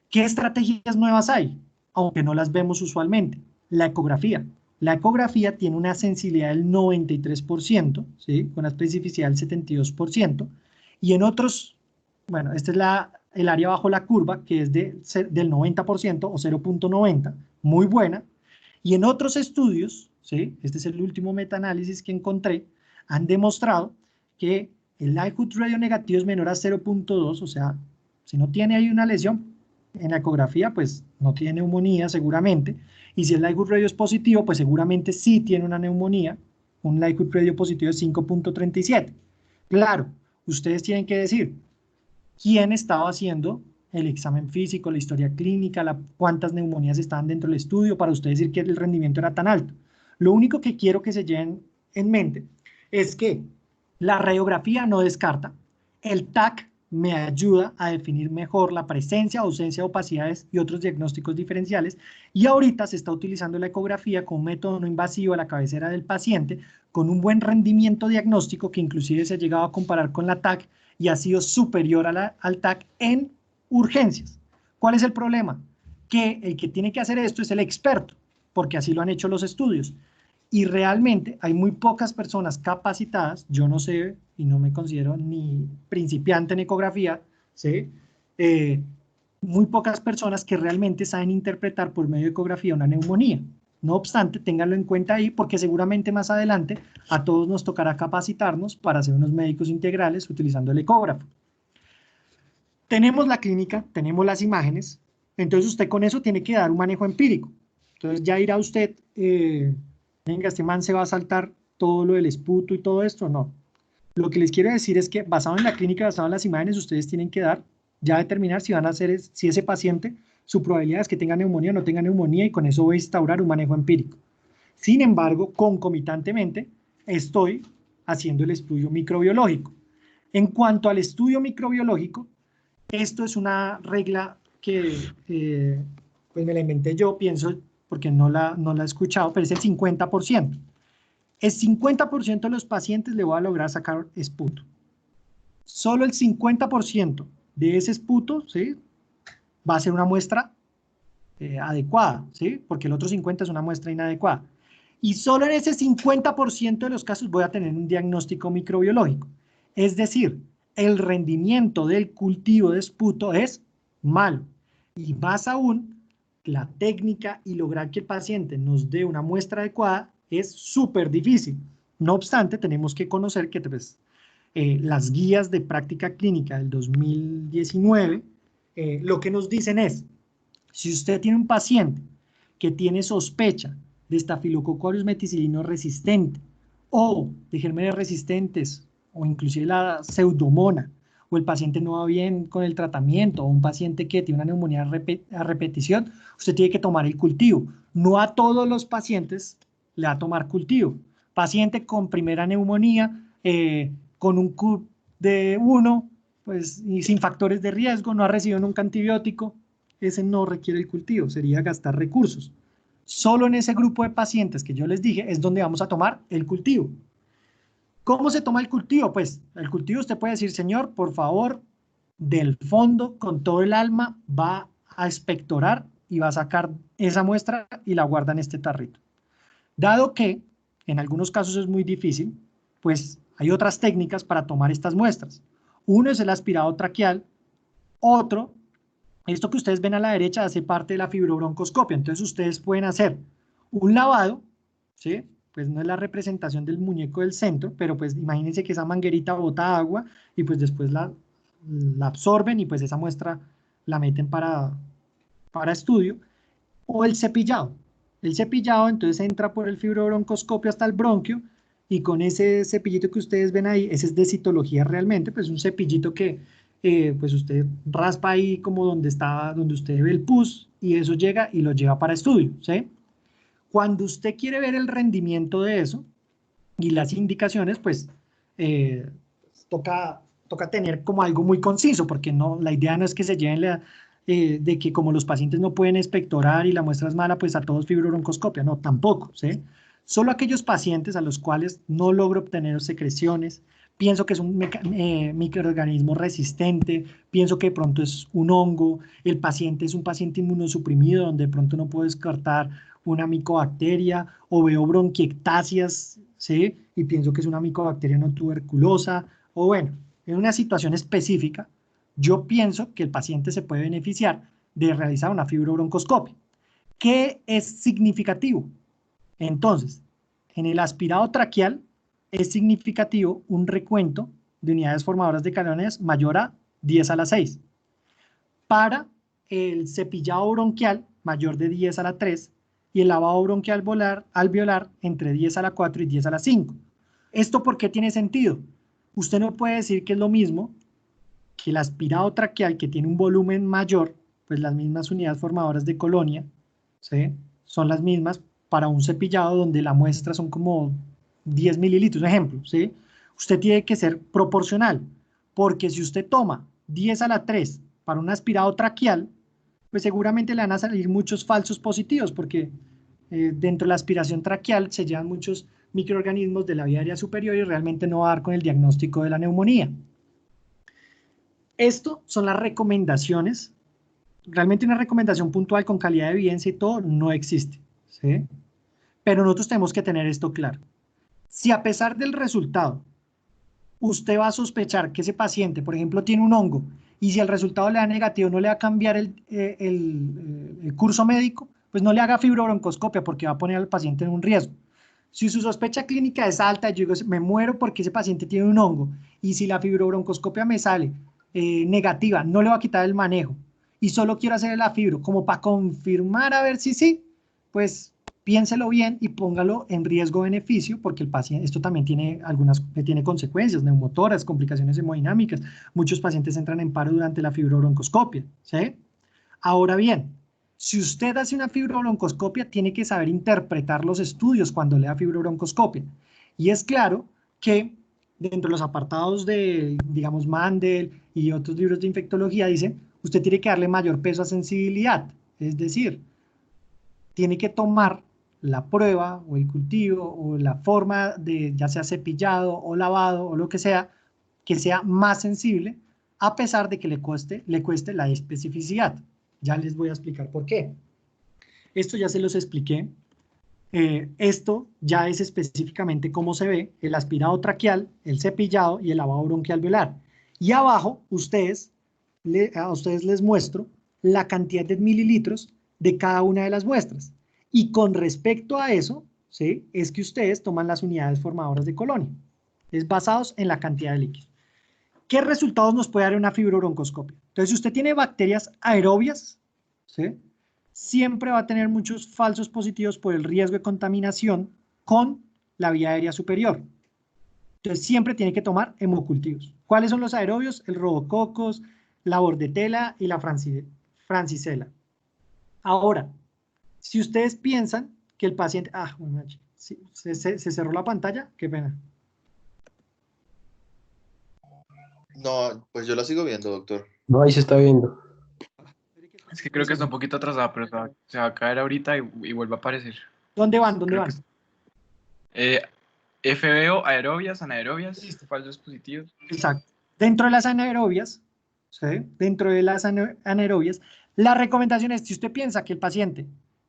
¿Qué estrategias nuevas hay? Aunque no las vemos usualmente. La ecografía. La ecografía tiene una sensibilidad del 93%, ¿sí? Con una especificidad del 72%. Y en otros, bueno, esta es el área bajo la curva, que es del 90% o 0.90, muy buena. Y en otros estudios, ¿sí? Este es el último metaanálisis que encontré, han demostrado que el likelihood radio negativo es menor a 0.2, o sea, si no tiene ahí una lesión en la ecografía, pues no tiene neumonía seguramente, y si el likelihood radio es positivo, pues seguramente sí tiene una neumonía, un likelihood radio positivo de 5.37. Claro, ustedes tienen que decir, ¿quién estaba haciendo el examen físico, la historia clínica, cuántas neumonías estaban dentro del estudio para usted decir que el rendimiento era tan alto? Lo único que quiero que se lleven en mente es que la radiografía no descarta, el TAC me ayuda a definir mejor la presencia, ausencia de opacidades y otros diagnósticos diferenciales, y ahorita se está utilizando la ecografía como método no invasivo a la cabecera del paciente con un buen rendimiento diagnóstico que inclusive se ha llegado a comparar con la TAC y ha sido superior al TAC en urgencias. ¿Cuál es el problema? Que el que tiene que hacer esto es el experto, porque así lo han hecho los estudios. Y realmente hay muy pocas personas capacitadas, yo no sé y no me considero ni principiante en ecografía, ¿sí? Muy pocas personas que realmente saben interpretar por medio de ecografía una neumonía. No obstante, ténganlo en cuenta ahí porque seguramente más adelante a todos nos tocará capacitarnos para ser unos médicos integrales utilizando el ecógrafo. Tenemos la clínica, tenemos las imágenes, entonces usted con eso tiene que dar un manejo empírico. Entonces ya irá usted, venga, este man se va a saltar todo lo del esputo y todo esto, no. Lo que les quiero decir es que basado en la clínica, basado en las imágenes, ustedes tienen que ya determinar si van a hacer, si ese paciente, su probabilidad es que tenga neumonía o no tenga neumonía y con eso voy a instaurar un manejo empírico. Sin embargo, concomitantemente, estoy haciendo el estudio microbiológico. En cuanto al estudio microbiológico, esto es una regla que pues me la inventé yo, pienso, porque no la he escuchado, pero es el 50%. El 50% de los pacientes le voy a lograr sacar esputo. Solo el 50% de ese esputo, ¿sí? Va a ser una muestra adecuada, ¿sí? Porque el otro 50% es una muestra inadecuada. Y solo en ese 50% de los casos voy a tener un diagnóstico microbiológico. Es decir, el rendimiento del cultivo de esputo es malo. Y más aún, la técnica y lograr que el paciente nos dé una muestra adecuada es súper difícil. No obstante, tenemos que conocer que pues, las guías de práctica clínica del 2019 lo que nos dicen es, si usted tiene un paciente que tiene sospecha de Staphylococcus aureus meticillinos resistente o de gérmenes resistentes o inclusive la pseudomona, o el paciente no va bien con el tratamiento, o un paciente que tiene una neumonía a repetición, usted tiene que tomar el cultivo. No a todos los pacientes le va a tomar cultivo. Paciente con primera neumonía, con un CUP de 1, pues, y sin factores de riesgo, no ha recibido nunca antibiótico, ese no requiere el cultivo, sería gastar recursos. Solo en ese grupo de pacientes que yo les dije es donde vamos a tomar el cultivo. ¿Cómo se toma el cultivo? Pues el cultivo usted puede decir, señor, por favor, del fondo, con todo el alma, va a expectorar y va a sacar esa muestra y la guarda en este tarrito. Dado que en algunos casos es muy difícil, pues hay otras técnicas para tomar estas muestras. Uno es el aspirado traqueal, otro, esto que ustedes ven a la derecha hace parte de la fibrobroncoscopia, entonces ustedes pueden hacer un lavado, ¿sí? Pues no es la representación del muñeco del centro, pero pues imagínense que esa manguerita bota agua y pues después la absorben y pues esa muestra la meten para estudio, o el cepillado. El cepillado entonces entra por el fibrobroncoscopio hasta el bronquio y con ese cepillito que ustedes ven ahí, ese es de citología realmente, pues un cepillito que pues usted raspa ahí como donde usted ve el pus y eso llega y lo lleva para estudio, ¿sí? Cuando usted quiere ver el rendimiento de eso y las indicaciones, pues toca tener como algo muy conciso, porque no, la idea no es que se lleven de que como los pacientes no pueden expectorar y la muestra es mala, pues a todos fibrobroncoscopia, no, tampoco, ¿sí? Solo aquellos pacientes a los cuales no logro obtener secreciones, pienso que es un microorganismo resistente, pienso que de pronto es un hongo, el paciente es un paciente inmunosuprimido donde de pronto no puedo descartar una micobacteria o veo bronquiectasias, ¿sí? Y pienso que es una micobacteria no tuberculosa, o bueno, en una situación específica, yo pienso que el paciente se puede beneficiar de realizar una fibrobroncoscopia. ¿Qué es significativo? Entonces, en el aspirado traqueal es significativo un recuento de unidades formadoras de calones mayor a 10 a la 6. Para el cepillado bronquial, mayor de 10 a la 3, y el lavado bronquial alveolar entre 10 a la 4 y 10 a la 5. ¿Esto por qué tiene sentido? Usted no puede decir que es lo mismo que el aspirado traqueal, que tiene un volumen mayor, pues las mismas unidades formadoras de colonia, ¿sí? Son las mismas para un cepillado donde la muestra son como 10 mililitros, ejemplo, ¿sí? Usted tiene que ser proporcional, porque si usted toma 10 a la 3 para un aspirado traqueal, pues seguramente le van a salir muchos falsos positivos, porque dentro de la aspiración traqueal se llevan muchos microorganismos de la vía aérea superior y realmente no va a dar con el diagnóstico de la neumonía. Esto son las recomendaciones. Realmente una recomendación puntual con calidad de evidencia y todo no existe, ¿sí? Pero nosotros tenemos que tener esto claro. Si a pesar del resultado usted va a sospechar que ese paciente, por ejemplo, tiene un hongo y si el resultado le da negativo no le va a cambiar el curso médico, pues no le haga fibrobroncoscopia porque va a poner al paciente en un riesgo. Si su sospecha clínica es alta, yo digo, me muero porque ese paciente tiene un hongo y si la fibrobroncoscopia me sale negativa, no le va a quitar el manejo y solo quiero hacer la fibro como para confirmar a ver si sí, pues piénselo bien y póngalo en riesgo-beneficio, porque el paciente, esto también tiene consecuencias neumotoras, complicaciones hemodinámicas. Muchos pacientes entran en paro durante la fibrobroncoscopia, ¿sí? Ahora bien, si usted hace una fibrobroncoscopia, tiene que saber interpretar los estudios cuando lea fibrobroncoscopia. Y es claro que dentro de los apartados de, digamos, Mandel y otros libros de infectología, dice, usted tiene que darle mayor peso a sensibilidad. Es decir, tiene que tomar la prueba o el cultivo o la forma de ya sea cepillado o lavado o lo que sea más sensible a pesar de que le cueste la especificidad. Ya les voy a explicar por qué. Esto ya se los expliqué. Esto ya es específicamente cómo se ve el aspirado traqueal, el cepillado y el lavado bronquial alveolar. Y abajo a ustedes les muestro la cantidad de mililitros de cada una de las muestras. Y con respecto a eso, ¿sí? Es que ustedes toman las unidades formadoras de colonia. Es basados en la cantidad de líquidos. ¿Qué resultados nos puede dar una fibrobroncoscopia? Entonces, si usted tiene bacterias aerobias, ¿sí? Siempre va a tener muchos falsos positivos por el riesgo de contaminación con la vía aérea superior. Entonces, siempre tiene que tomar hemocultivos. ¿Cuáles son los aerobios? El robococos, la bordetela y la francisela. Ahora, si ustedes piensan que el paciente... bueno, se cerró la pantalla, qué pena. No, pues yo la sigo viendo, doctor. No, ahí se está viendo. Es que creo que está un poquito atrasada, pero se va a caer ahorita y vuelve a aparecer. ¿Dónde van? ¿Dónde Creo van? que FBO, aerobias, anaerobias, Listo. falsos positivos. Exacto. Dentro de las anaerobias, ¿sí? Dentro de las anaerobias, la recomendación es, si usted piensa que el paciente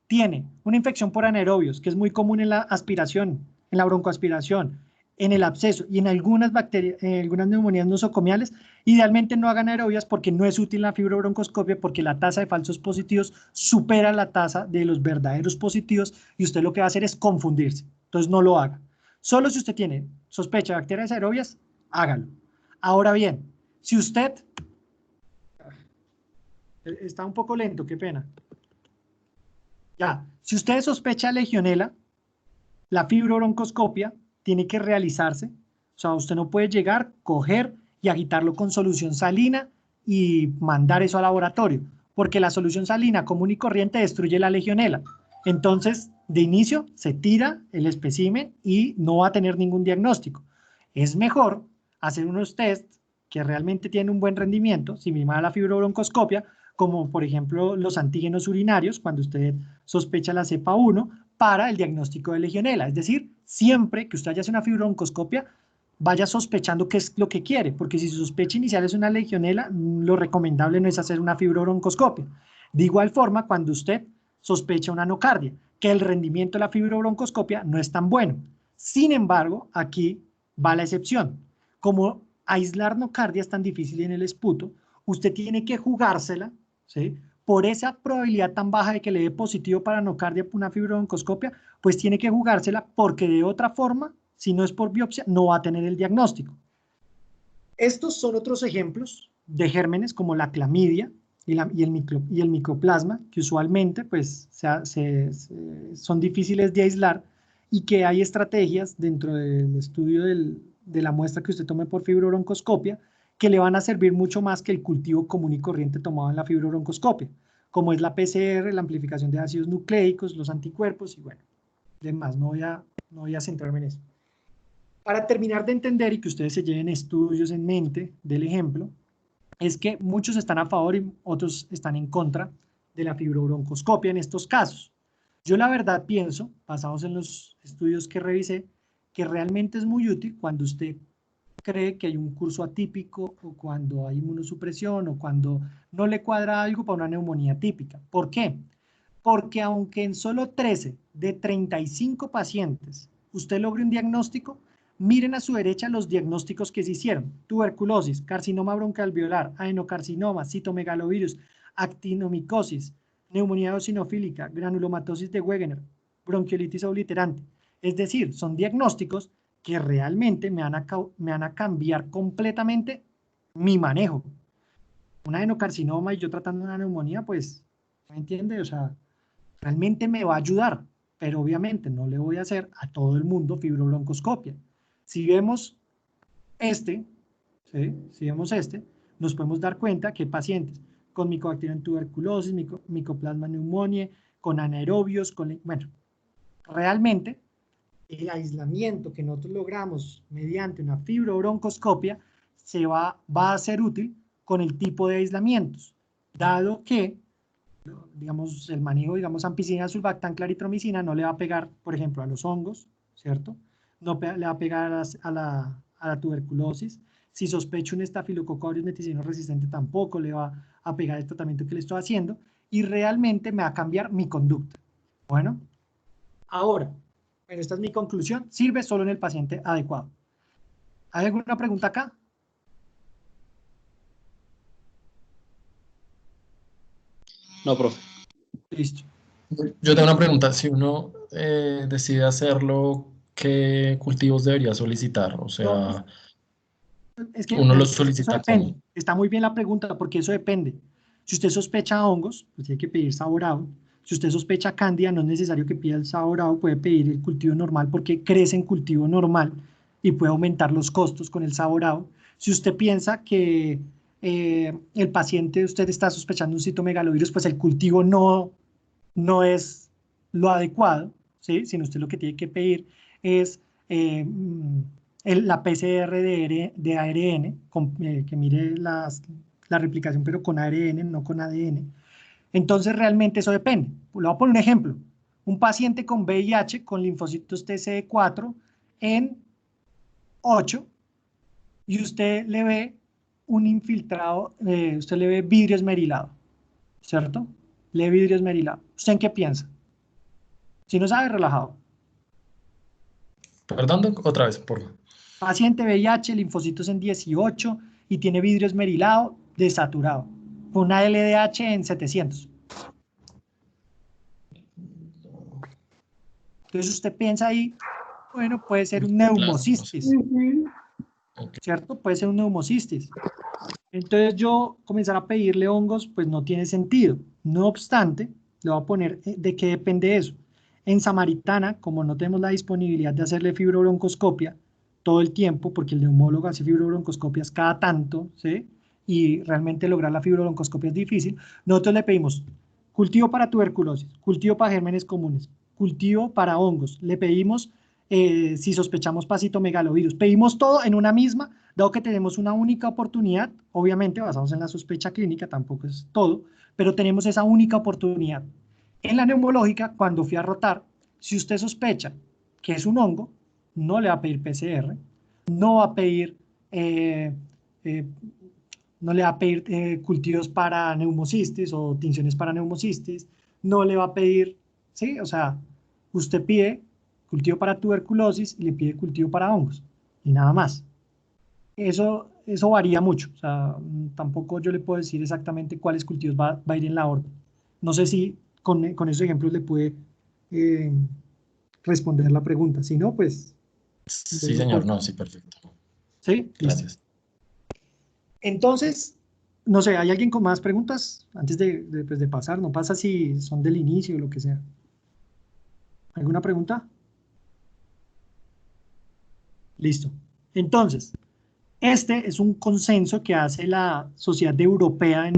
tiene una infección por anaerobios, que es muy común en la aspiración, en la broncoaspiración, en el absceso y en algunas bacterias, en algunas neumonías nosocomiales, idealmente no hagan anaerobias porque no es útil la fibrobroncoscopia, porque la tasa de falsos positivos supera la tasa de los verdaderos positivos y usted lo que va a hacer es confundirse. Entonces no lo haga. Solo si usted tiene sospecha de bacterias aerobias, hágalo. Ahora bien, si usted... Está un poco lento, qué pena. Ya, si usted sospecha legionela, la fibrobroncoscopia tiene que realizarse. O sea, usted no puede llegar, coger y agitarlo con solución salina y mandar eso al laboratorio, porque la solución salina común y corriente destruye la legionela. Entonces, de inicio, se tira el espécimen y no va a tener ningún diagnóstico. Es mejor hacer unos test que realmente tienen un buen rendimiento, similar a la fibrobroncoscopia, como por ejemplo los antígenos urinarios, cuando usted sospecha la cepa 1, para el diagnóstico de legionela. Es decir, siempre que usted hace una fibrobroncoscopia, vaya sospechando qué es lo que quiere, porque si su sospecha inicial es una legionela, lo recomendable no es hacer una fibrobroncoscopia. De igual forma, cuando usted sospecha una nocardia, que el rendimiento de la fibrobroncoscopia no es tan bueno. Sin embargo, aquí va la excepción. Como aislar nocardia es tan difícil en el esputo, usted tiene que jugársela, ¿sí? Por esa probabilidad tan baja de que le dé positivo para nocardia por una fibrobroncoscopia, pues tiene que jugársela porque de otra forma, si no es por biopsia, no va a tener el diagnóstico. Estos son otros ejemplos de gérmenes como la clamidia y el micoplasma, que usualmente pues, son difíciles de aislar y que hay estrategias dentro del estudio de la muestra que usted tome por fibrobroncoscopia que le van a servir mucho más que el cultivo común y corriente tomado en la fibrobroncoscopia, como es la PCR, la amplificación de ácidos nucleicos, los anticuerpos y bueno, demás, no voy a centrarme en eso. Para terminar de entender y que ustedes se lleven estudios en mente del ejemplo, es que muchos están a favor y otros están en contra de la fibrobroncoscopia en estos casos. Yo la verdad pienso, basados en los estudios que revisé, que realmente es muy útil cuando usted cree que hay un curso atípico o cuando hay inmunosupresión o cuando no le cuadra algo para una neumonía típica. ¿Por qué? Porque aunque en solo 13 de 35 pacientes usted logre un diagnóstico, miren a su derecha los diagnósticos que se hicieron. Tuberculosis, carcinoma broncoalveolar, adenocarcinoma, citomegalovirus, actinomicosis, neumonía eosinofílica, granulomatosis de Wegener, bronquiolitis obliterante. Es decir, son diagnósticos que realmente me van a cambiar completamente mi manejo. Un adenocarcinoma y yo tratando una neumonía, pues, ¿me entiende? O sea, realmente me va a ayudar, pero obviamente no le voy a hacer a todo el mundo fibrobroncoscopia. Si vemos este, ¿sí? Si vemos este, nos podemos dar cuenta que pacientes con micobacteria en tuberculosis, micoplasma pneumoniae, con anaerobios, bueno, realmente el aislamiento que nosotros logramos mediante una fibrobroncoscopia va a ser útil con el tipo de aislamientos, dado que digamos, el manejo, digamos, ampicilina, sulbactam, claritromicina no le va a pegar, por ejemplo, a los hongos, ¿cierto? No le va a pegar a la tuberculosis. Si sospecho un estafilococo aureus meticino resistente, tampoco le va a pegar el tratamiento que le estoy haciendo y realmente me va a cambiar mi conducta. Bueno, ahora, bueno, esta es mi conclusión, sirve solo en el paciente adecuado. ¿Hay alguna pregunta acá? No, profe. Listo. Yo tengo una pregunta. Si uno decide hacerlo, ¿qué cultivos debería solicitar? O No, sea, es que uno los eso solicita depende. como. Está muy bien la pregunta porque eso depende. Si usted sospecha hongos, pues tiene que pedir saborado. Si usted sospecha cándida, no es necesario que pida el saborado, puede pedir el cultivo normal porque crece en cultivo normal y puede aumentar los costos con el saborado. Si usted piensa que el paciente, usted está sospechando un citomegalovirus, pues el cultivo no es lo adecuado, ¿sí? Sino usted lo que tiene que pedir es la PCR de ARN, que mire la replicación, pero con ARN, no con ADN. Entonces realmente eso depende. Le voy a poner un ejemplo. Un paciente con VIH con linfocitos TCD4 en 8 y usted le ve un infiltrado, usted le ve vidrio esmerilado, ¿cierto? Le ve vidrio esmerilado. ¿Usted en qué piensa? Si no sabe, relajado. Perdón, otra vez, por favor. Paciente VIH, linfocitos en 18 y tiene vidrio esmerilado desaturado, con una LDH en 700. Entonces usted piensa ahí, bueno, puede ser un neumocistis, ¿cierto? Puede ser un neumocistis. Entonces yo comenzar a pedirle hongos, pues no tiene sentido. No obstante, le voy a poner de qué depende eso. En Samaritana, como no tenemos la disponibilidad de hacerle fibrobroncoscopia todo el tiempo, porque el neumólogo hace fibrobroncoscopias cada tanto, ¿sí? Y realmente lograr la fibrobroncoscopia es difícil, nosotros le pedimos cultivo para tuberculosis, cultivo para gérmenes comunes, cultivo para hongos, le pedimos si sospechamos pasitomegalovirus, pedimos todo en una misma, dado que tenemos una única oportunidad, obviamente basados en la sospecha clínica, tampoco es todo, pero tenemos esa única oportunidad. En la neumológica, cuando fui a rotar, si usted sospecha que es un hongo, no le va a pedir PCR, no va a pedir, no le va a pedir cultivos para neumocistis o tinciones para neumocistis, no le va a pedir, ¿sí? O sea, usted pide cultivo para tuberculosis y le pide cultivo para hongos y nada más. Eso varía mucho, o sea, tampoco yo le puedo decir exactamente cuáles cultivos va a ir en la orden. No sé si con esos ejemplos le puede responder la pregunta. Si no, pues... Sí, señor, no, sí, perfecto. ¿Sí? Gracias. Entonces, no sé, ¿hay alguien con más preguntas antes de pasar? No pasa si son del inicio o lo que sea. ¿Alguna pregunta? Listo. Entonces, este es un consenso que hace la Sociedad Europea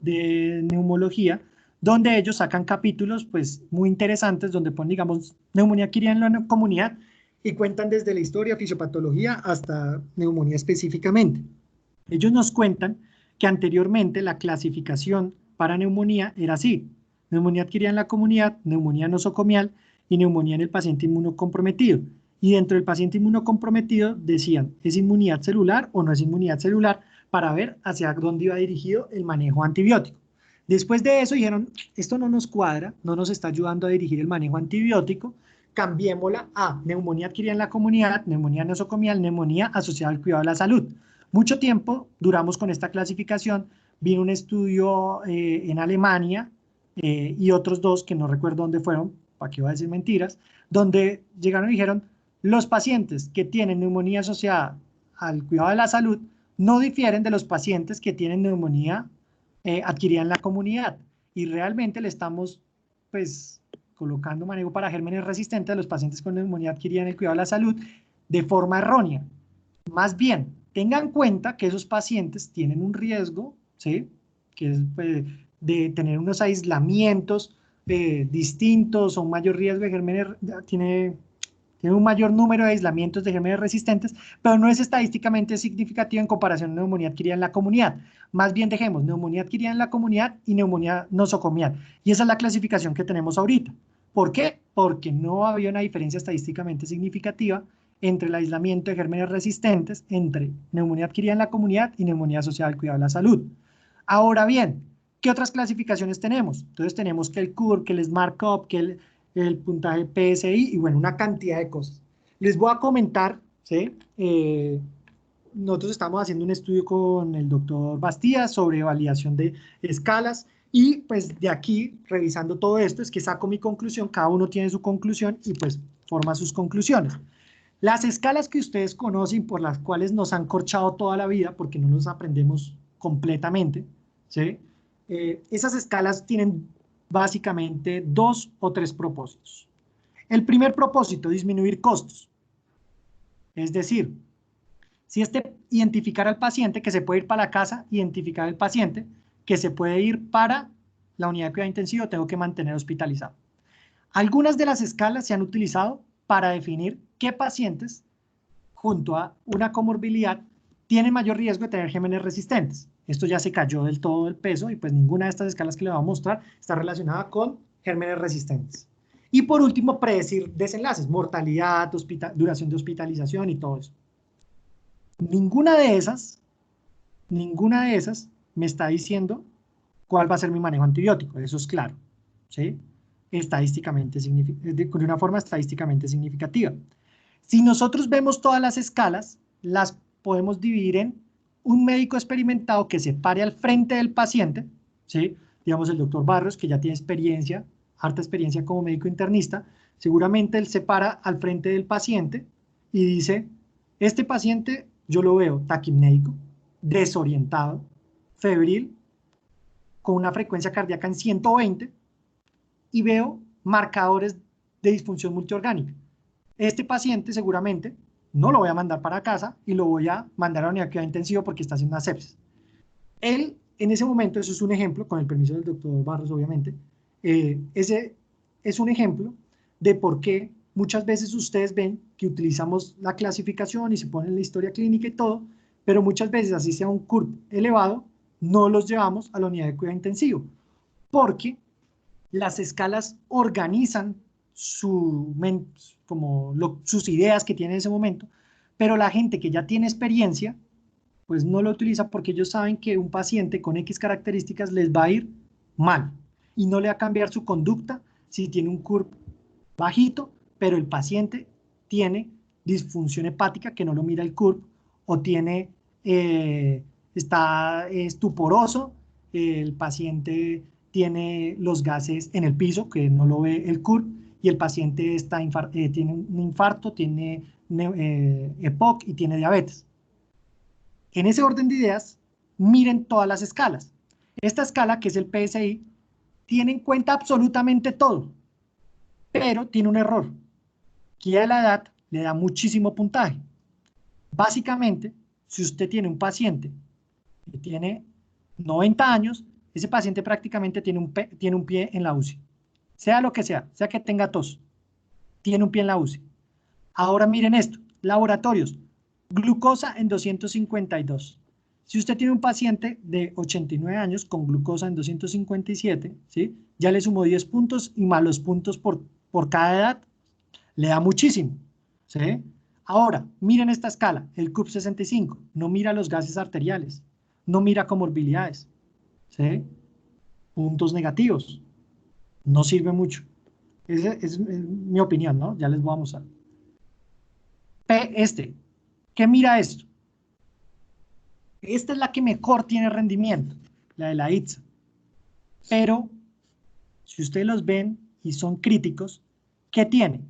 de Neumología, donde ellos sacan capítulos pues muy interesantes, donde ponen, digamos, neumonía adquirida en la comunidad y cuentan desde la historia, fisiopatología hasta neumonía específicamente. Ellos nos cuentan que anteriormente la clasificación para neumonía era así: neumonía adquirida en la comunidad, neumonía nosocomial y neumonía en el paciente inmunocomprometido. Y dentro del paciente inmunocomprometido decían, ¿es inmunidad celular o no es inmunidad celular? Para ver hacia dónde iba dirigido el manejo antibiótico. Después de eso dijeron, esto no nos cuadra, no nos está ayudando a dirigir el manejo antibiótico, cambiémosla a neumonía adquirida en la comunidad, neumonía nosocomial, neumonía asociada al cuidado de la salud. Mucho tiempo duramos con esta clasificación. Vino un estudio en Alemania y otros dos que no recuerdo dónde fueron, para qué voy a decir mentiras, donde llegaron y dijeron, los pacientes que tienen neumonía asociada al cuidado de la salud no difieren de los pacientes que tienen neumonía adquirida en la comunidad. Y realmente le estamos, pues, colocando manejo para gérmenes resistentes a los pacientes con neumonía adquirida en el cuidado de la salud de forma errónea. Más bien, tengan en cuenta que esos pacientes tienen un riesgo, ¿sí? Que es pues, de tener unos aislamientos distintos o un mayor riesgo de gérmenes, tiene un mayor número de aislamientos de gérmenes resistentes, pero no es estadísticamente significativo en comparación a neumonía adquirida en la comunidad. Más bien dejemos neumonía adquirida en la comunidad y neumonía nosocomial. Y esa es la clasificación que tenemos ahorita. ¿Por qué? Porque no había una diferencia estadísticamente significativa entre el aislamiento de gérmenes resistentes entre neumonía adquirida en la comunidad y neumonía asociada al cuidado de la salud. Ahora bien, ¿qué otras clasificaciones tenemos? Entonces tenemos que el CUR, que el SmartCop, que el puntaje PSI y bueno, una cantidad de cosas. Les voy a comentar, ¿sí? Nosotros estamos haciendo un estudio con el doctor Bastías sobre validación de escalas y pues de aquí, revisando todo esto, es que saco mi conclusión, cada uno tiene su conclusión y pues forma sus conclusiones. Las escalas que ustedes conocen, por las cuales nos han corchado toda la vida, porque no nos aprendemos completamente, ¿sí? Esas escalas tienen básicamente 2 o 3 propósitos. El primer propósito, disminuir costos. Es decir, si identificar al paciente que se puede ir para la casa, identificar al paciente que se puede ir para la unidad de cuidado intensivo, tengo que mantener hospitalizado. Algunas de las escalas se han utilizado para definir qué pacientes, junto a una comorbilidad, tienen mayor riesgo de tener gérmenes resistentes. Esto ya se cayó del todo el peso y pues ninguna de estas escalas que le voy a mostrar está relacionada con gérmenes resistentes. Y por último, predecir desenlaces, mortalidad, duración de hospitalización y todo eso. Ninguna de esas me está diciendo cuál va a ser mi manejo antibiótico, eso es claro, ¿sí? Estadísticamente, de una forma estadísticamente significativa. Si nosotros vemos todas las escalas, las podemos dividir en un médico experimentado que se pare al frente del paciente, ¿sí? Digamos el doctor Barros, que ya tiene experiencia, harta experiencia como médico internista, seguramente él se para al frente del paciente y dice, este paciente yo lo veo taquipnéico, desorientado, febril, con una frecuencia cardíaca en 120 y veo marcadores de disfunción multiorgánica. Este paciente seguramente no lo voy a mandar para casa y lo voy a mandar a la unidad de cuidado intensivo porque está haciendo una sepsis. Él, en ese momento, eso es un ejemplo, con el permiso del doctor Barros, obviamente, ese es un ejemplo de por qué muchas veces ustedes ven que utilizamos la clasificación y se pone la historia clínica y todo, pero muchas veces, así sea un CURP elevado, no los llevamos a la unidad de cuidado intensivo, porque las escalas organizan sus ideas que tiene en ese momento, pero la gente que ya tiene experiencia, pues no lo utiliza porque ellos saben que un paciente con X características les va a ir mal y no le va a cambiar su conducta si tiene un CURP bajito, pero el paciente tiene disfunción hepática que no lo mira el CURP o tiene, está estuporoso, el paciente tiene los gases en el piso que no lo ve el CURP y el paciente tiene un infarto, tiene EPOC y tiene diabetes. En ese orden de ideas, miren todas las escalas. Esta escala, que es el PSI, tiene en cuenta absolutamente todo, pero tiene un error, que a la edad le da muchísimo puntaje. Básicamente, si usted tiene un paciente que tiene 90 años, ese paciente prácticamente tiene un pie en la UCI. Sea lo que sea que tenga tos, tiene un pie en la UCI. Ahora miren esto, laboratorios, glucosa en 252. Si usted tiene un paciente de 89 años con glucosa en 257, ¿sí? Ya le sumó 10 puntos y más los puntos por cada edad, le da muchísimo, ¿sí? Ahora, miren esta escala, el CURP 65, no mira los gases arteriales, no mira comorbilidades, ¿sí? Puntos negativos, no sirve mucho. Esa es mi opinión, ¿no? Ya les voy a mostrar. ¿Qué mira esto? Esta es la que mejor tiene rendimiento, la de la ITSA. Pero, si ustedes los ven y son críticos, ¿qué tiene?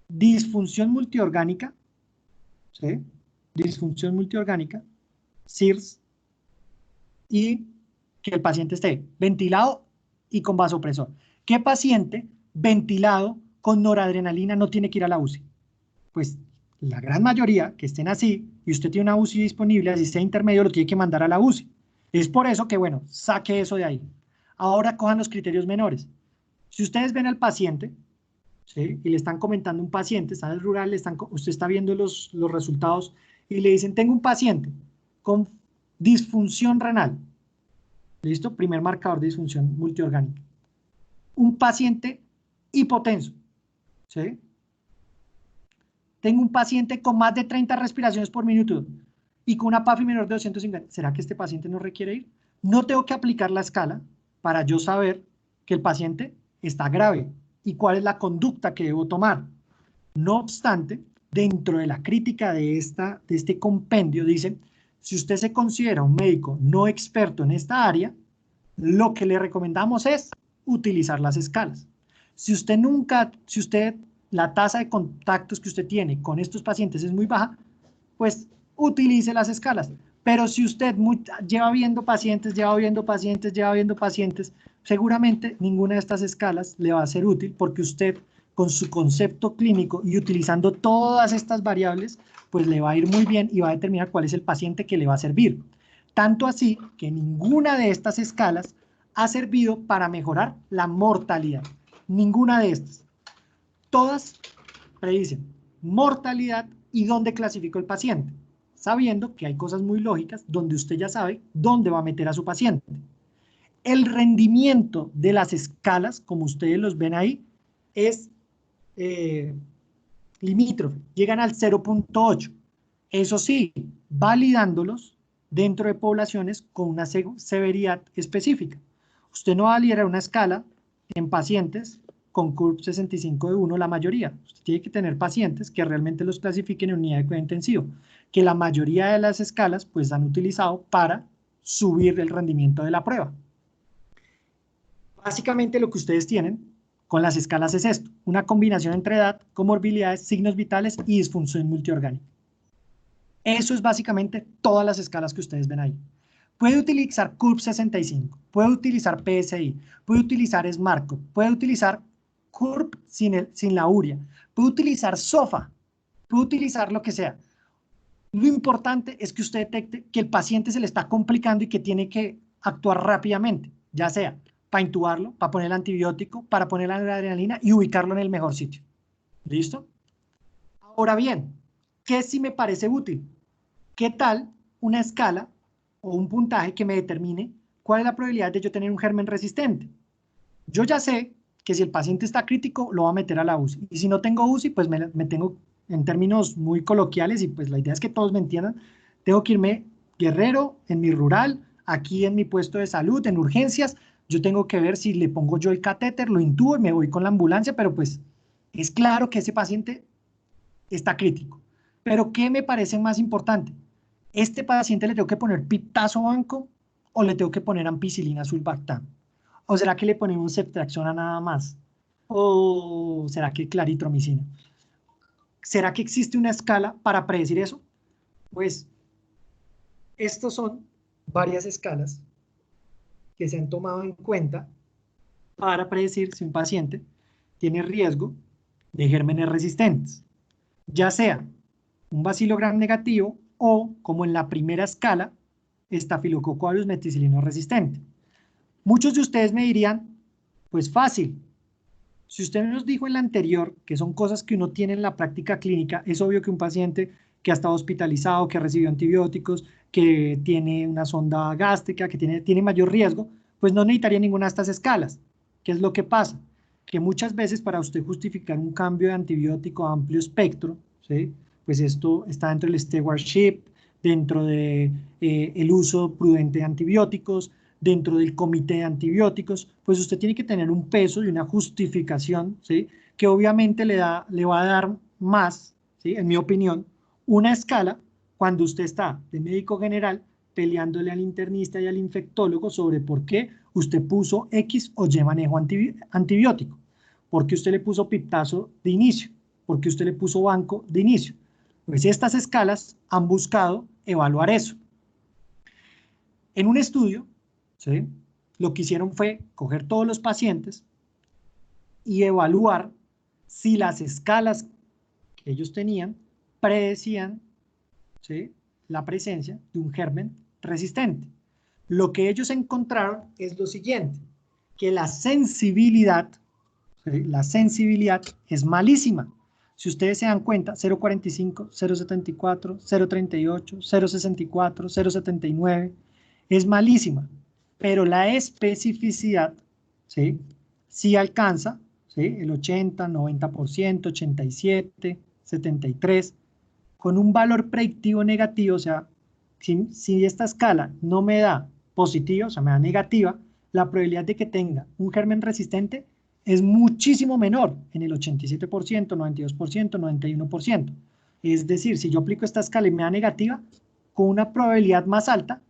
Disfunción multiorgánica, ¿sí? Disfunción multiorgánica, CIRS, y que el paciente esté ventilado y con vasopresor. ¿Qué paciente ventilado con noradrenalina no tiene que ir a la UCI? Pues la gran mayoría que estén así y usted tiene una UCI disponible, así sea intermedio, lo tiene que mandar a la UCI. Es por eso que, bueno, saque eso de ahí. Ahora cojan los criterios menores. Si ustedes ven al paciente, ¿sí? Y le están comentando un paciente, está en el rural, usted está viendo los resultados y le dicen, tengo un paciente con disfunción renal. ¿Listo? Primer marcador de disfunción multiorgánica. Un paciente hipotenso, ¿sí? Tengo un paciente con más de 30 respiraciones por minuto y con una PAFI menor de 250. ¿Será que este paciente no requiere ir? No tengo que aplicar la escala para yo saber que el paciente está grave y cuál es la conducta que debo tomar. No obstante, dentro de la crítica de este compendio dice, si usted se considera un médico no experto en esta área, lo que le recomendamos es utilizar las escalas. Si usted la tasa de contactos que usted tiene con estos pacientes es muy baja, pues utilice las escalas. Pero si usted lleva viendo pacientes, seguramente ninguna de estas escalas le va a ser útil porque usted con su concepto clínico y utilizando todas estas variables, pues le va a ir muy bien y va a determinar cuál es el paciente que le va a servir. Tanto así que ninguna de estas escalas ha servido para mejorar la mortalidad. Ninguna de estas. Todas predicen mortalidad y dónde clasificó el paciente. sabiendo que hay cosas muy lógicas donde usted ya sabe dónde va a meter a su paciente. El rendimiento de las escalas, como ustedes los ven ahí, es limítrofe, llegan al 0.8. Eso sí, validándolos dentro de poblaciones con una severidad específica. Usted no va a validar una escala en pacientes con CURB 65 de 1, la mayoría. Usted tiene que tener pacientes que realmente los clasifiquen en unidad de cuidado intensivo, que la mayoría de las escalas pues han utilizado para subir el rendimiento de la prueba. Básicamente lo que ustedes tienen con las escalas es esto, una combinación entre edad, comorbilidades, signos vitales y disfunción multiorgánica. Eso es básicamente todas las escalas que ustedes ven ahí. Puede utilizar CURB 65, puede utilizar PSI, puede utilizar SMARTCURB, puede utilizar CURB sin la urea, puede utilizar SOFA, puede utilizar lo que sea. Lo importante es que usted detecte que el paciente se le está complicando y que tiene que actuar rápidamente, ya sea para intubarlo, para poner el antibiótico, para poner la adrenalina y ubicarlo en el mejor sitio. ¿Listo? Ahora bien, ¿qué sí me parece útil? ¿Qué tal una escala o un puntaje que me determine cuál es la probabilidad de yo tener un germen resistente? Yo ya sé que si el paciente está crítico, lo va a meter a la UCI. Y si no tengo UCI, pues me tengo, en términos muy coloquiales, y pues la idea es que todos me entiendan, tengo que irme Guerrero, en mi rural, aquí en mi puesto de salud, en urgencias. Yo tengo que ver si le pongo yo el catéter, lo intubo y me voy con la ambulancia, pero pues es claro que ese paciente está crítico. Pero ¿qué me parece más importante? ¿Este paciente le tengo que poner piptazo banco o le tengo que poner ampicilina sulbactam? ¿O será que le ponemos ceftriaxona nada más? ¿O será que claritromicina? ¿Será que existe una escala para predecir eso? Pues estos son varias escalas que se han tomado en cuenta para predecir si un paciente tiene riesgo de gérmenes resistentes, ya sea un bacilo gram negativo o, como en la primera escala, Staphylococcus aureus meticilino resistente. Muchos de ustedes me dirían, pues fácil, si usted nos dijo en la anterior que son cosas que uno tiene en la práctica clínica, es obvio que un paciente que ha estado hospitalizado, que recibió antibióticos, que tiene una sonda gástrica, que tiene mayor riesgo, pues no necesitaría ninguna de estas escalas. ¿Qué es lo que pasa? Que muchas veces para usted justificar un cambio de antibiótico a amplio espectro, ¿sí? Pues esto está dentro del stewardship, dentro de el uso prudente de antibióticos, dentro del comité de antibióticos, pues usted tiene que tener un peso y una justificación, ¿sí? Que obviamente le va a dar más, ¿sí? En mi opinión, una escala cuando usted está de médico general peleándole al internista y al infectólogo sobre por qué usted puso X o Y manejo antibiótico, por qué usted le puso piptazo de inicio, por qué usted le puso banco de inicio. Pues estas escalas han buscado evaluar eso. En un estudio, ¿sí? Lo que hicieron fue coger todos los pacientes y evaluar si las escalas que ellos tenían predecían, ¿sí?, la presencia de un germen resistente. Lo que ellos encontraron es lo siguiente, que la sensibilidad, ¿sí?, la sensibilidad es malísima. Si ustedes se dan cuenta, 0.45, 0.74, 0.38, 0.64, 0.79, es malísima. Pero la especificidad, ¿sí?, sí alcanza, ¿sí?, el 80, 90%, 87, 73, con un valor predictivo negativo. O sea, si esta escala no me da positivo, o sea, me da negativa, la probabilidad de que tenga un germen resistente es muchísimo menor, en el 87%, 92%, 91%. Es decir, si yo aplico esta escala y me da negativa, con una probabilidad más alta,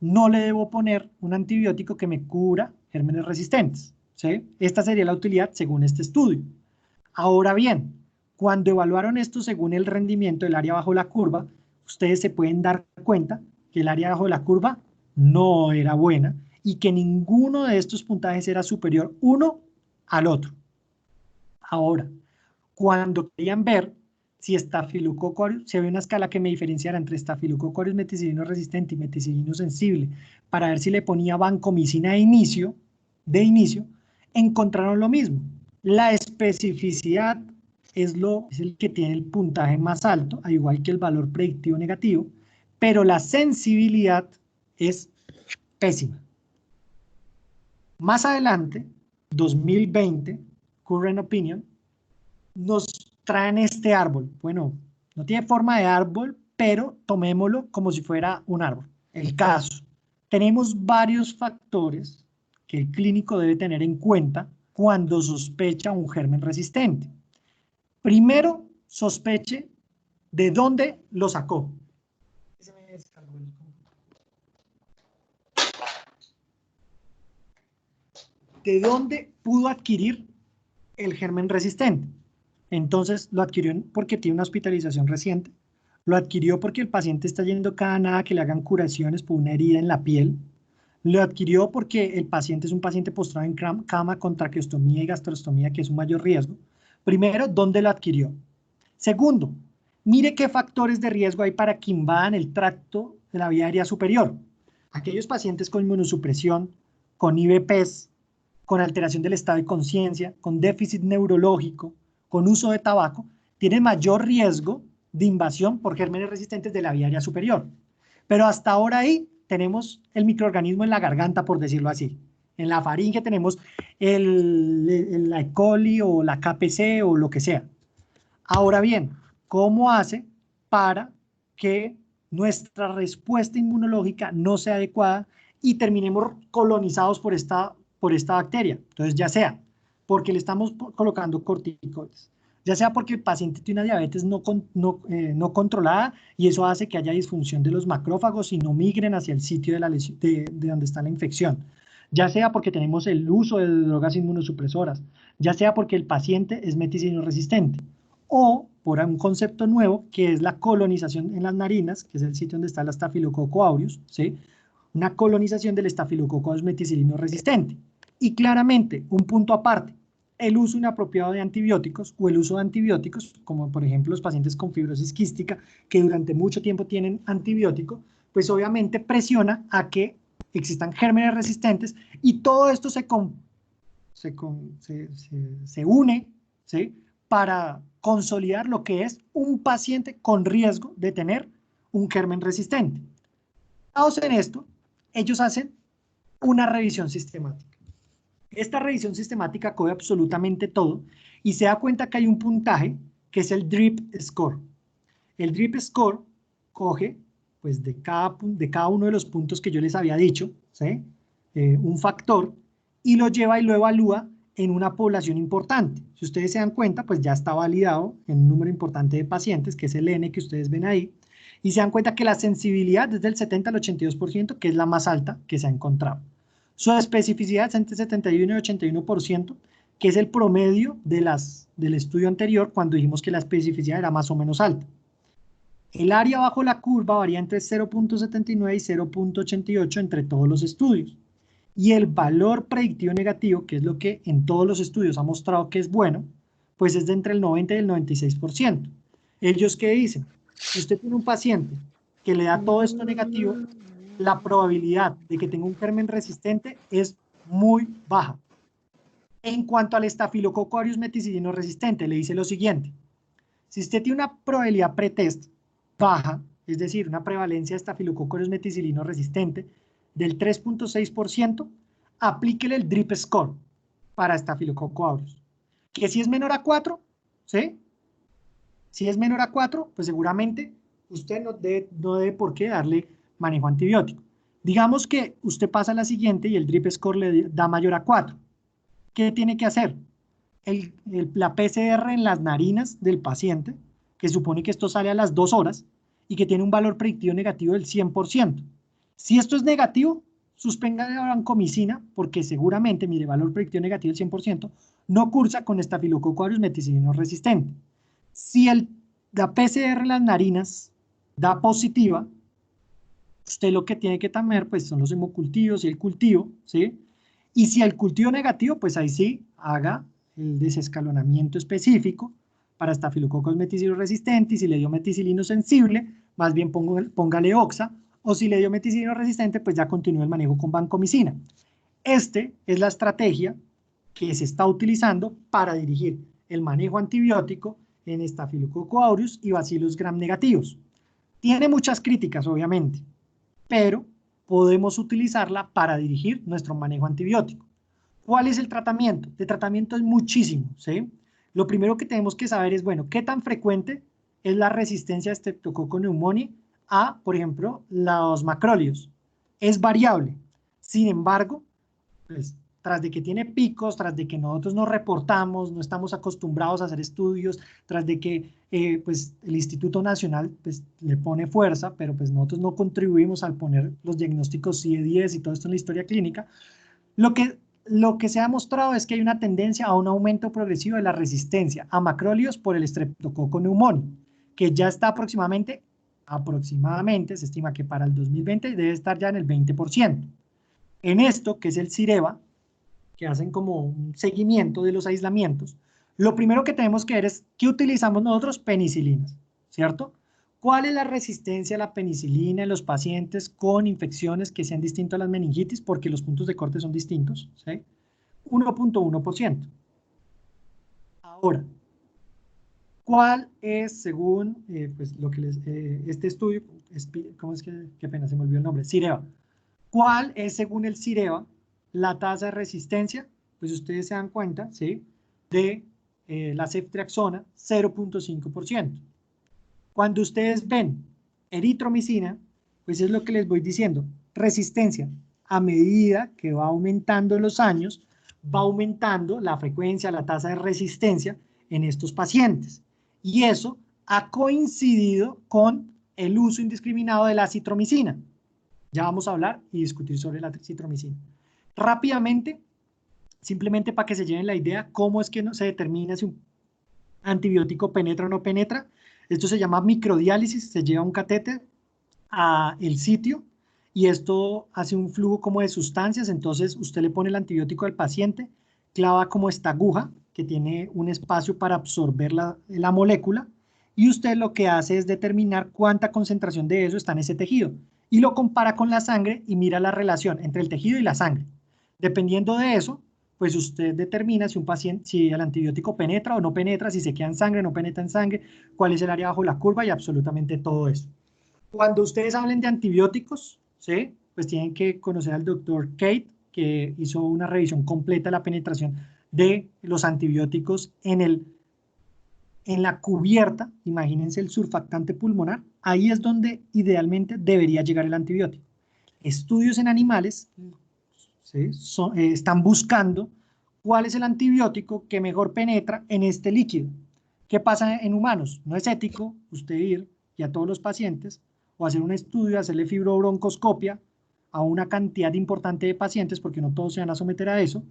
no le debo poner un antibiótico que me cubra gérmenes resistentes, ¿sí? Esta sería la utilidad según este estudio. Ahora bien, cuando evaluaron esto según el rendimiento del área bajo la curva, ustedes se pueden dar cuenta que el área bajo la curva no era buena y que ninguno de estos puntajes era superior uno al otro. Ahora, cuando querían ver si Staphylococcus aureus, si había una escala que me diferenciara entre Staphylococcus aureus meticilino resistente y meticilino sensible, para ver si le ponía vancomicina de inicio, encontraron lo mismo. La especificidad es el que tiene el puntaje más alto, al igual que el valor predictivo negativo, pero la sensibilidad es pésima. Más adelante, 2020, Current Opinion, nos traen este árbol. Bueno, no tiene forma de árbol, pero tomémoslo como si fuera un árbol. El caso, tenemos varios factores que el clínico debe tener en cuenta cuando sospecha un germen resistente. Primero, sospeche de dónde lo sacó. ¿De dónde pudo adquirir el germen resistente? Entonces, lo adquirió porque tiene una hospitalización reciente, lo adquirió porque el paciente está yendo cada nada que le hagan curaciones por una herida en la piel, lo adquirió porque el paciente es un paciente postrado en cama con traqueostomía y gastrostomía, que es un mayor riesgo. Primero, ¿dónde lo adquirió? Segundo, mire qué factores de riesgo hay para que invadan el tracto de la vía aérea superior. Aquellos pacientes con inmunosupresión, con IBPs, con alteración del estado de conciencia, con déficit neurológico, con uso de tabaco, tienen mayor riesgo de invasión por gérmenes resistentes de la vía aérea superior. Pero hasta ahora ahí tenemos el microorganismo en la garganta, por decirlo así. En la faringe tenemos la E. coli o la KPC o lo que sea. Ahora bien, ¿cómo hace para que nuestra respuesta inmunológica no sea adecuada y terminemos colonizados por esta bacteria? Entonces, ya sea porque le estamos colocando corticoides, ya sea porque el paciente tiene una diabetes no controlada y eso hace que haya disfunción de los macrófagos y no migren hacia el sitio de donde está la infección, ya sea porque tenemos el uso de drogas inmunosupresoras, ya sea porque el paciente es meticilino resistente, o por un concepto nuevo que es la colonización en las narinas, que es el sitio donde está la Staphylococcus aureus, ¿sí? Una colonización del Staphylococcus meticilino resistente. Y claramente, un punto aparte, el uso inapropiado de antibióticos o el uso de antibióticos, como por ejemplo los pacientes con fibrosis quística que durante mucho tiempo tienen antibiótico, pues obviamente presiona a que existan gérmenes resistentes y todo esto se une, ¿sí? Para consolidar lo que es un paciente con riesgo de tener un germen resistente. Basados en esto, ellos hacen una revisión sistemática. Esta revisión sistemática coge absolutamente todo y se da cuenta que hay un puntaje que es el DRIP Score. El DRIP Score coge pues, de cada uno de los puntos que yo les había dicho, ¿sí? Un factor, y lo lleva y lo evalúa en una población importante. Si ustedes se dan cuenta, pues ya está validado en un número importante de pacientes, que es el N que ustedes ven ahí, y se dan cuenta que la sensibilidad es del 70 al 82%, que es la más alta que se ha encontrado. Su especificidad es entre 71 y 81%, que es el promedio del estudio anterior cuando dijimos que la especificidad era más o menos alta. El área bajo la curva varía entre 0.79 y 0.88 entre todos los estudios. Y el valor predictivo negativo, que es lo que en todos los estudios ha mostrado que es bueno, pues es de entre el 90 y el 96%. ¿Ellos qué dicen? Si usted tiene un paciente que le da todo esto negativo, la probabilidad de que tenga un germen resistente es muy baja. En cuanto al Staphylococcus aureus meticilino resistente, le dice lo siguiente. Si usted tiene una probabilidad pretest baja, es decir, una prevalencia de Staphylococcus aureus meticilino resistente del 3.6%, aplíquele el DRIP Score para Staphylococcus aureus. Que si es menor a 4, ¿sí? Si es menor a 4, pues seguramente usted no debe por qué darle manejo antibiótico. Digamos que usted pasa a la siguiente y el DRIP Score le da mayor a 4. ¿Qué tiene que hacer? La PCR en las narinas del paciente, que supone que esto sale a las 2 horas y que tiene un valor predictivo negativo del 100%. Si esto es negativo, suspenda la vancomicina porque seguramente, mire, valor predictivo negativo del 100%, no cursa con Staphylococcus aureus meticilino resistente. Si la PCR en las narinas da positiva, usted lo que tiene que temer pues, son los hemocultivos y el cultivo, ¿sí? Y si el cultivo negativo, pues ahí sí haga el desescalonamiento específico para Staphylococcus meticilino resistente, y si le dio meticilino sensible, más bien póngale oxa, o si le dio meticilino resistente, pues ya continúe el manejo con vancomicina. Esta es la estrategia que se está utilizando para dirigir el manejo antibiótico en Staphylococcus aureus y Bacillus gram negativos. Tiene muchas críticas, obviamente, pero podemos utilizarla para dirigir nuestro manejo antibiótico. ¿Cuál es el tratamiento? El tratamiento es muchísimo, ¿sí? Lo primero que tenemos que saber es, bueno, ¿qué tan frecuente es la resistencia a Streptococcus pneumoniae a, por ejemplo, los macrólidos? Es variable. Sin embargo, pues, tras de que tiene picos, tras de que nosotros no reportamos, no estamos acostumbrados a hacer estudios, tras de que pues, el Instituto Nacional pues, le pone fuerza, pero pues nosotros no contribuimos al poner los diagnósticos CIE-10 y todo esto en la historia clínica, lo que se ha mostrado es que hay una tendencia a un aumento progresivo de la resistencia a macrólidos por el Streptococcus pneumoniae, que ya está aproximadamente, se estima que para el 2020 debe estar ya en el 20%. En esto, que es el Xireva, que hacen como un seguimiento de los aislamientos, lo primero que tenemos que ver es ¿qué utilizamos nosotros? Penicilinas, ¿cierto? ¿Cuál es la resistencia a la penicilina en los pacientes con infecciones que sean distintas a las meningitis? Porque los puntos de corte son distintos, ¿sí? 1.1%. Ahora, ¿cuál es, según pues, lo que este estudio, ¿cómo es que, qué pena, se me olvidó el nombre? Xireva. ¿Cuál es, según el Xireva, la tasa de resistencia? Pues ustedes se dan cuenta, ¿sí? De la ceftriaxona, 0.5%. Cuando ustedes ven eritromicina, pues es lo que les voy diciendo, resistencia. A medida que va aumentando en los años, va aumentando la frecuencia, la tasa de resistencia en estos pacientes. Y eso ha coincidido con el uso indiscriminado de la acitromicina. Ya vamos a hablar y discutir sobre la acitromicina. Rápidamente, simplemente para que se lleven la idea, cómo es que no se determina si un antibiótico penetra o no penetra. Esto se llama microdiálisis, se lleva un catéter al sitio y esto hace un flujo como de sustancias, entonces usted le pone el antibiótico al paciente, clava como esta aguja que tiene un espacio para absorber la molécula y usted lo que hace es determinar cuánta concentración de eso está en ese tejido y lo compara con la sangre y mira la relación entre el tejido y la sangre. Dependiendo de eso, pues usted determina si un paciente, si el antibiótico penetra o no penetra, si se queda en sangre o no penetra en sangre, cuál es el área bajo la curva y absolutamente todo eso. Cuando ustedes hablen de antibióticos, ¿sí? Pues tienen que conocer al doctor Kate, que hizo una revisión completa de la penetración de los antibióticos en la cubierta, imagínense el surfactante pulmonar, ahí es donde idealmente debería llegar el antibiótico. Estudios en animales, ¿sí? Están buscando cuál es el antibiótico que mejor penetra en este líquido. ¿Qué pasa en humanos? No es ético usted ir y a todos los pacientes o hacer un estudio, hacerle fibrobroncoscopia a una cantidad importante de pacientes, porque no todos se van a someter a eso,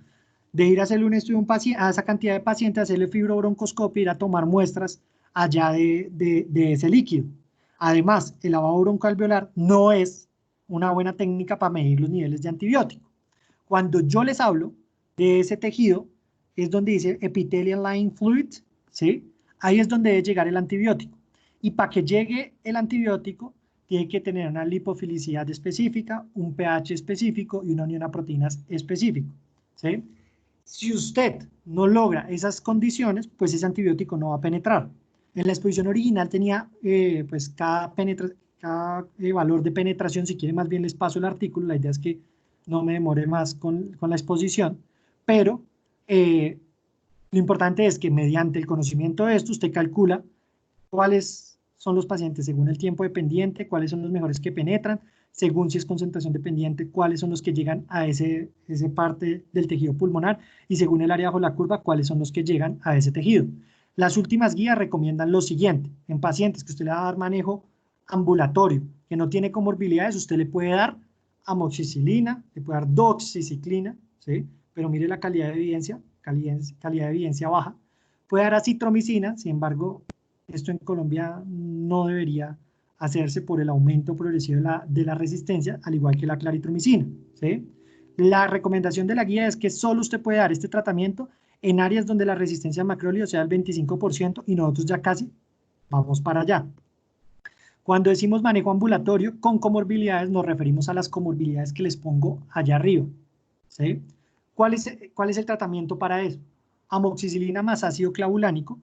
de ir a hacerle un estudio a esa cantidad de pacientes, hacerle fibrobroncoscopia, ir a tomar muestras allá de ese líquido. Además, el lavado broncoalveolar no es una buena técnica para medir los niveles de antibiótico. Cuando yo les hablo de ese tejido, es donde dice epithelial line fluid, ¿sí? Ahí es donde debe llegar el antibiótico. Y para que llegue el antibiótico, tiene que tener una lipofilicidad específica, un pH específico y una unión a proteínas específico, ¿sí? Si usted no logra esas condiciones, pues ese antibiótico no va a penetrar. En la exposición original tenía pues cada valor de penetración, si quiere más bien les paso el artículo, la idea es que no me demore más con la exposición, pero lo importante es que mediante el conocimiento de esto usted calcula cuáles son los pacientes según el tiempo dependiente, cuáles son los mejores que penetran, según si es concentración dependiente, cuáles son los que llegan a ese parte del tejido pulmonar y según el área bajo la curva, cuáles son los que llegan a ese tejido. Las últimas guías recomiendan lo siguiente: en pacientes que usted le va a dar manejo ambulatorio, que no tiene comorbilidades, usted le puede dar amoxicilina, le puede dar doxiciclina, ¿sí? Pero mire la calidad de evidencia, calidad de evidencia baja. Puede dar acitromicina, sin embargo, esto en Colombia no debería hacerse por el aumento progresivo de la resistencia, al igual que la claritromicina, ¿sí? La recomendación de la guía es que solo usted puede dar este tratamiento en áreas donde la resistencia a macrólidos sea del 25% y nosotros ya casi vamos para allá. Cuando decimos manejo ambulatorio con comorbilidades, nos referimos a las comorbilidades que les pongo allá arriba, ¿sí? ¿Cuál es el tratamiento para eso? Amoxicilina más ácido clavulánico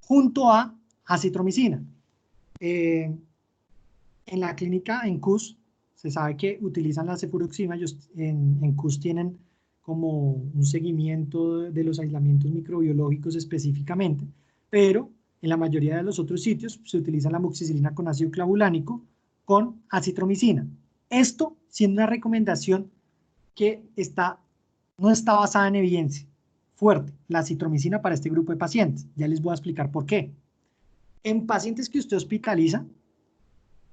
junto a acitromicina. En la clínica, en CUS, se sabe que utilizan la cefuroxima. Ellos en CUS tienen como un seguimiento de los aislamientos microbiológicos específicamente, pero en la mayoría de los otros sitios se utiliza la amoxicilina con ácido clavulánico con acitromicina. Esto siendo una recomendación que no está basada en evidencia fuerte, la acitromicina para este grupo de pacientes. Ya les voy a explicar por qué. En pacientes que usted hospitaliza,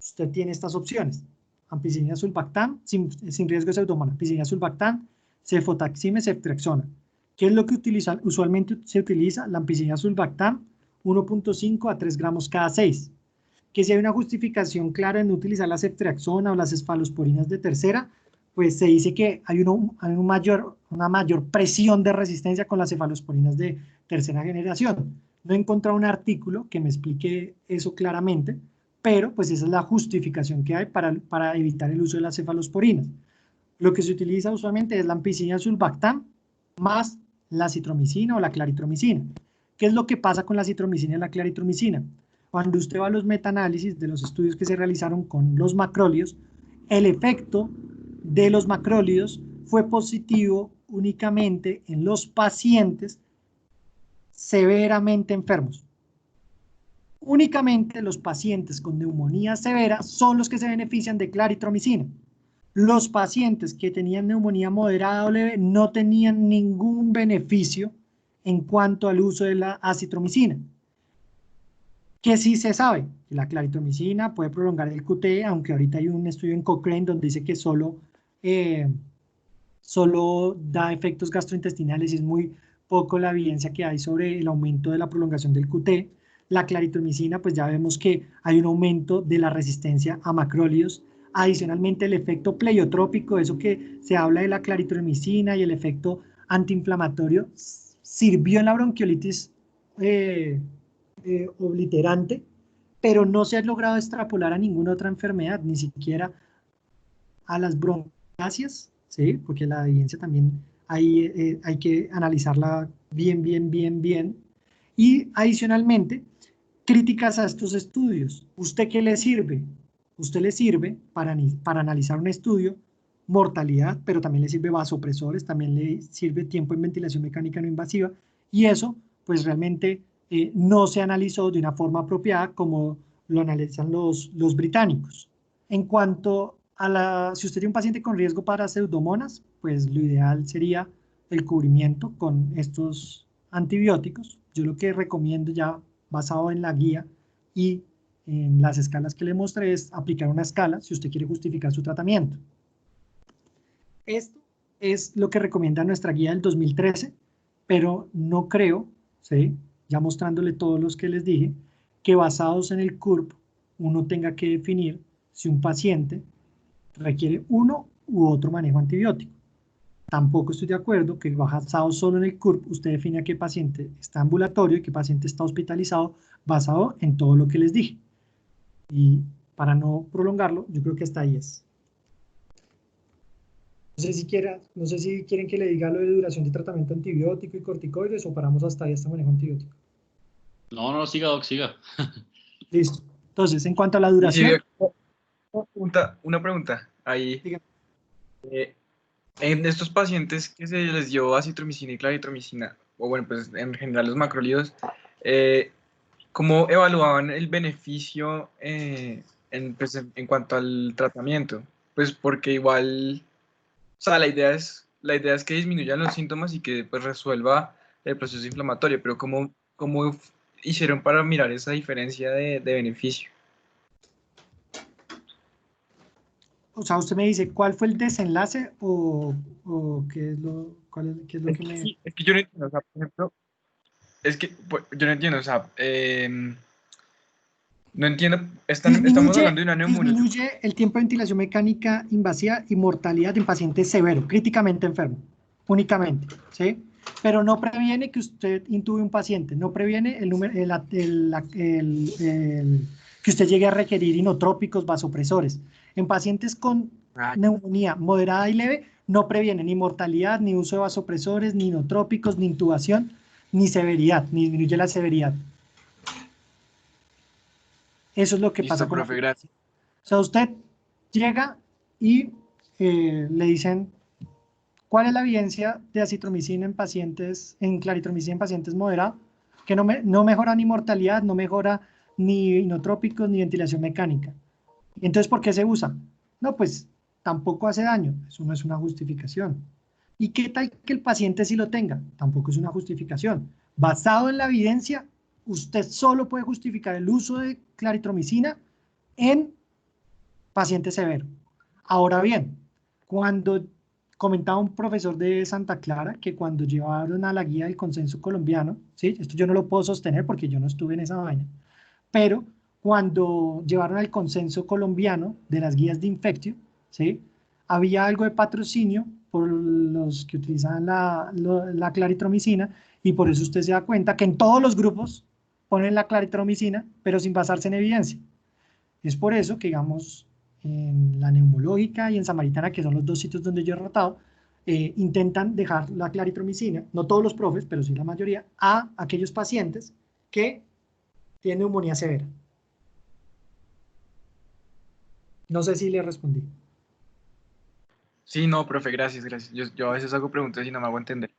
usted tiene estas opciones: ampicilina sulbactam, sin riesgo de pseudomonas, ampicilina sulbactam, cefotaxime, ceftriaxona. ¿Qué es lo que usualmente se utiliza? La ampicilina sulbactam, 1.5 a 3 gramos cada 6. Que si hay una justificación clara en no utilizar la ceftriaxona o las cefalosporinas de tercera, pues se dice que hay una mayor presión de resistencia con las cefalosporinas de tercera generación. No he encontrado un artículo que me explique eso claramente, pero pues esa es la justificación que hay para evitar el uso de las cefalosporinas. Lo que se utiliza usualmente es la ampicilina sulbactam más la citromicina o la claritromicina. ¿Qué es lo que pasa con la citromicina y la claritromicina? Cuando usted va a los metaanálisis de los estudios que se realizaron con los macrólidos, el efecto de los macrólidos fue positivo únicamente en los pacientes severamente enfermos. Únicamente los pacientes con neumonía severa son los que se benefician de claritromicina. Los pacientes que tenían neumonía moderada o leve no tenían ningún beneficio en cuanto al uso de la acitromicina. Que sí se sabe que la claritromicina puede prolongar el QT, aunque ahorita hay un estudio en Cochrane donde dice que solo da efectos gastrointestinales y es muy poco la evidencia que hay sobre el aumento de la prolongación del QT. La claritromicina, pues ya vemos que hay un aumento de la resistencia a macrólidos. Adicionalmente, el efecto pleiotrópico, eso que se habla de la claritromicina y el efecto antiinflamatorio, sirvió en la bronquiolitis obliterante, pero no se ha logrado extrapolar a ninguna otra enfermedad, ni siquiera a las bronquiáceas, ¿sí? Porque la evidencia también hay que analizarla bien. Y adicionalmente, críticas a estos estudios. ¿Usted qué le sirve? Usted le sirve para analizar un estudio, mortalidad, pero también le sirve vasopresores, también le sirve tiempo en ventilación mecánica no invasiva, y eso pues realmente no se analizó de una forma apropiada como lo analizan los británicos. En cuanto a si usted tiene un paciente con riesgo para pseudomonas, pues lo ideal sería el cubrimiento con estos antibióticos. Yo lo que recomiendo, ya basado en la guía y en las escalas que le mostré, es aplicar una escala si usted quiere justificar su tratamiento. Esto es lo que recomienda nuestra guía del 2013, pero no creo, ¿sí?, ya mostrándole todos los que les dije, que basados en el CURP uno tenga que definir si un paciente requiere uno u otro manejo antibiótico. Tampoco estoy de acuerdo que basado solo en el CURP usted define a qué paciente está ambulatorio y qué paciente está hospitalizado basado en todo lo que les dije. Y para no prolongarlo, yo creo que hasta ahí es. No sé si quieren que le diga lo de duración de tratamiento antibiótico y corticoides o paramos hasta ahí, hasta manejo antibiótico. No, siga, Doc, siga. Listo. Entonces, en cuanto a la duración... Una pregunta ahí. Dígame. En estos pacientes que se les dio acitromicina y claritromicina, o bueno, pues en general los macrólidos, ¿cómo evaluaban el beneficio en cuanto al tratamiento? Pues porque igual, o sea, la idea es que disminuyan los síntomas y que pues resuelva el proceso inflamatorio, pero ¿cómo hicieron para mirar esa diferencia de beneficio? O sea, usted me dice, ¿cuál fue el desenlace o qué es lo que me... Sí, es que yo no entiendo, o sea, por ejemplo, yo no entiendo, o sea, no entiendo, estamos hablando de una neumonía. Disminuye el tiempo de ventilación mecánica invasiva y mortalidad en paciente severo, críticamente enfermo, únicamente, ¿sí? Pero no previene que usted intube un paciente, no previene que usted llegue a requerir inotrópicos, vasopresores. En pacientes con neumonía moderada y leve, no previene ni mortalidad, ni uso de vasopresores, ni inotrópicos, ni intubación, ni severidad, ni disminuye la severidad. Eso es lo que pasa con profe, gracias. O sea, usted llega y le dicen, ¿cuál es la evidencia de acitromicina en claritromicina en pacientes moderados? Que no mejora ni mortalidad, no mejora ni inotrópicos, ni ventilación mecánica. Entonces, ¿por qué se usa? No, pues tampoco hace daño, eso no es una justificación. ¿Y qué tal que el paciente sí lo tenga? Tampoco es una justificación. Basado en la evidencia, usted solo puede justificar el uso de claritromicina en paciente severo. Ahora bien, cuando comentaba un profesor de Santa Clara que cuando llevaron a la guía del consenso colombiano, ¿sí? Esto yo no lo puedo sostener porque yo no estuve en esa vaina, pero cuando llevaron al consenso colombiano de las guías de Infectio, ¿sí? Había algo de patrocinio por los que utilizaban la claritromicina, y por eso usted se da cuenta que en todos los grupos ponen la claritromicina, pero sin basarse en evidencia. Es por eso que, digamos, en la neumológica y en Samaritana, que son los dos sitios donde yo he rotado, intentan dejar la claritromicina, no todos los profes, pero sí la mayoría, a aquellos pacientes que tienen neumonía severa. No sé si le respondí. Sí, no, profe, gracias, gracias. Yo a veces hago preguntas y no me hago entender.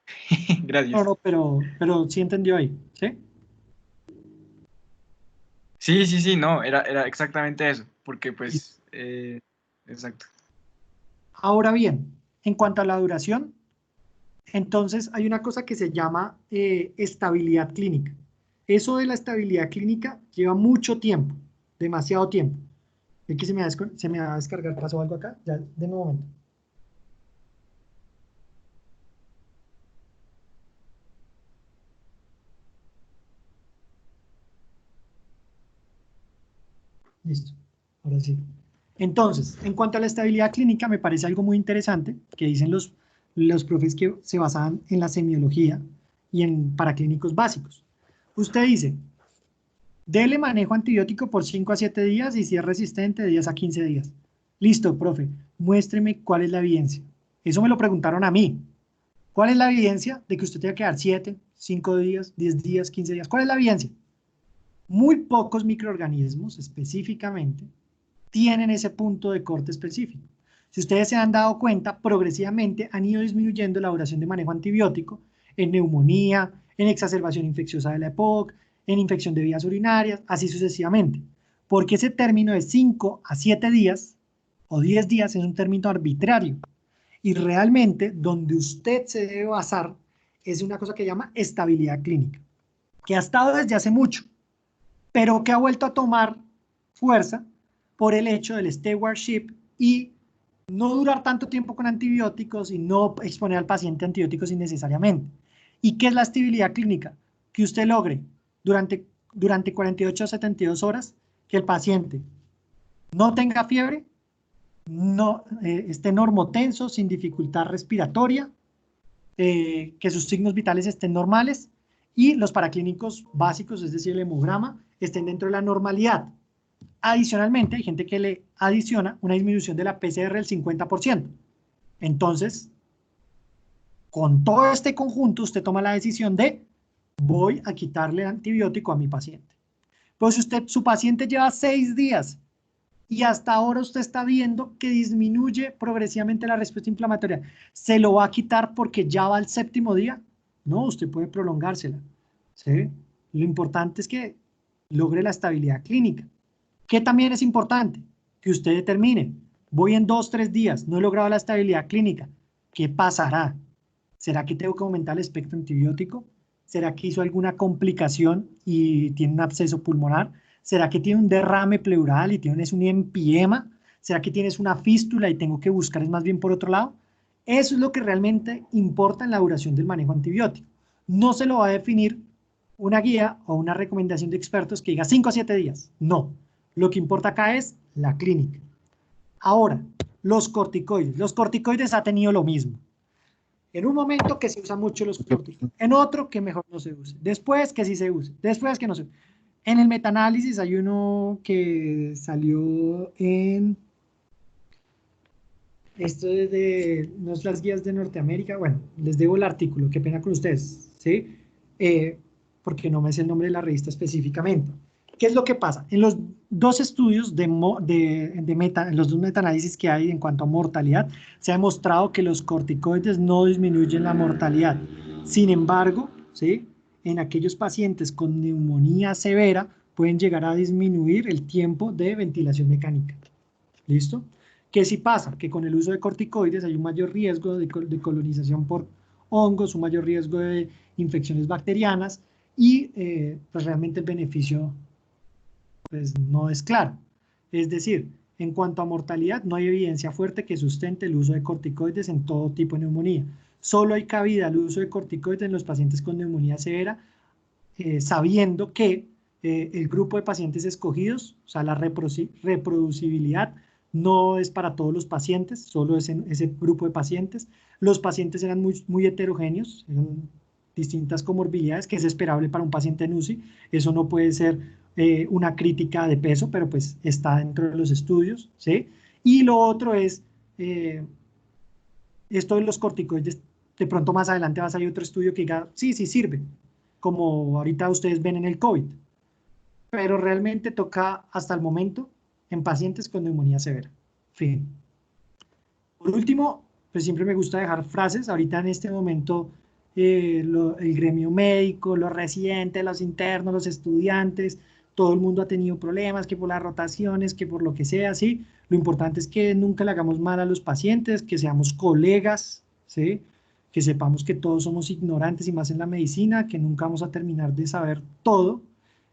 Gracias. No, pero sí entendió ahí, ¿sí? Sí, no, era exactamente eso, porque Y pues, exacto. ahora bien, en cuanto a la duración, entonces hay una cosa que se llama estabilidad clínica. Eso de la estabilidad clínica lleva mucho tiempo, demasiado tiempo. Es que se me va a descargar, pasó algo acá, ya, de un momento. Listo, ahora sí. Entonces, en cuanto a la estabilidad clínica, me parece algo muy interesante que dicen los profes que se basaban en la semiología y en paraclínicos básicos. Usted dice, dele manejo antibiótico por 5 a 7 días y si es resistente, de 10 a 15 días. Listo, profe, muéstreme cuál es la evidencia. Eso me lo preguntaron a mí. ¿Cuál es la evidencia de que usted tenga que dar 7, 5 días, 10 días, 15 días? ¿Cuál es la evidencia? Muy pocos microorganismos específicamente tienen ese punto de corte específico. Si ustedes se han dado cuenta, progresivamente han ido disminuyendo la duración de manejo antibiótico en neumonía, en exacerbación infecciosa de la EPOC, en infección de vías urinarias, así sucesivamente. Porque ese término de 5 a 7 días o 10 días es un término arbitrario. Y realmente donde usted se debe basar es una cosa que llama estabilidad clínica, que ha estado desde hace mucho, pero que ha vuelto a tomar fuerza por el hecho del stewardship y no durar tanto tiempo con antibióticos y no exponer al paciente a antibióticos innecesariamente. ¿Y qué es la estabilidad clínica? Que usted logre durante 48 a 72 horas que el paciente no tenga fiebre, no esté normotenso, sin dificultad respiratoria, que sus signos vitales estén normales y los paraclínicos básicos, es decir, el hemograma, estén dentro de la normalidad. Adicionalmente, hay gente que le adiciona una disminución de la PCR del 50%. Entonces, con todo este conjunto, usted toma la decisión de voy a quitarle el antibiótico a mi paciente. Pues si su paciente lleva 6 días y hasta ahora usted está viendo que disminuye progresivamente la respuesta inflamatoria, ¿se lo va a quitar porque ya va al 7º día? No, usted puede prolongársela, ¿sí? Lo importante es que logre la estabilidad clínica. ¿Qué también es importante? Que usted determine, voy en 2, 3 días, no he logrado la estabilidad clínica, ¿qué pasará? ¿Será que tengo que aumentar el espectro antibiótico? ¿Será que hizo alguna complicación y tiene un absceso pulmonar? ¿Será que tiene un derrame pleural y tienes un empiema? ¿Será que tienes una fístula y tengo que buscar es más bien por otro lado? Eso es lo que realmente importa en la duración del manejo antibiótico. No se lo va a definir una guía o una recomendación de expertos que diga 5 a 7 días. No. Lo que importa acá es la clínica. Ahora, los corticoides. Los corticoides ha tenido lo mismo. En un momento que se usan mucho los corticoides, en otro que mejor no se use, después que sí se use, después que no se use. En el metaanálisis hay uno que salió en, esto es de, no es las guías de Norteamérica, bueno, les debo el artículo, qué pena con ustedes, ¿sí? Porque no me sé el nombre de la revista específicamente, ¿Qué es lo que pasa? En los dos estudios en los dos metaanálisis que hay en cuanto a mortalidad, se ha demostrado que los corticoides no disminuyen la mortalidad. Sin embargo, ¿sí?, en aquellos pacientes con neumonía severa pueden llegar a disminuir el tiempo de ventilación mecánica. ¿Listo? ¿Qué sí pasa? Que con el uso de corticoides hay un mayor riesgo de colonización por hongos, un mayor riesgo de infecciones bacterianas y pues realmente el beneficio pues no es claro. Es decir, en cuanto a mortalidad, no hay evidencia fuerte que sustente el uso de corticoides en todo tipo de neumonía. Solo hay cabida al uso de corticoides en los pacientes con neumonía severa, sabiendo que el grupo de pacientes escogidos, o sea, la reproducibilidad no es para todos los pacientes, solo es en ese grupo de pacientes. Los pacientes eran muy heterogéneos, eran distintas comorbilidades, que es esperable para un paciente en UCI. Eso no puede ser una crítica de peso, pero pues está dentro de los estudios, ¿sí? Y lo otro es, esto de los corticoides, de pronto más adelante va a salir otro estudio que diga, sí, sí sirve, como ahorita ustedes ven en el COVID, pero realmente toca hasta el momento en pacientes con neumonía severa. Fin. Por último, pues siempre me gusta dejar frases. Ahorita en este momento el gremio médico, los residentes, los internos, los estudiantes, todo el mundo ha tenido problemas, que por las rotaciones, que por lo que sea, ¿sí? Lo importante es que nunca le hagamos mal a los pacientes, que seamos colegas, ¿sí? Que sepamos que todos somos ignorantes y más en la medicina, que nunca vamos a terminar de saber todo.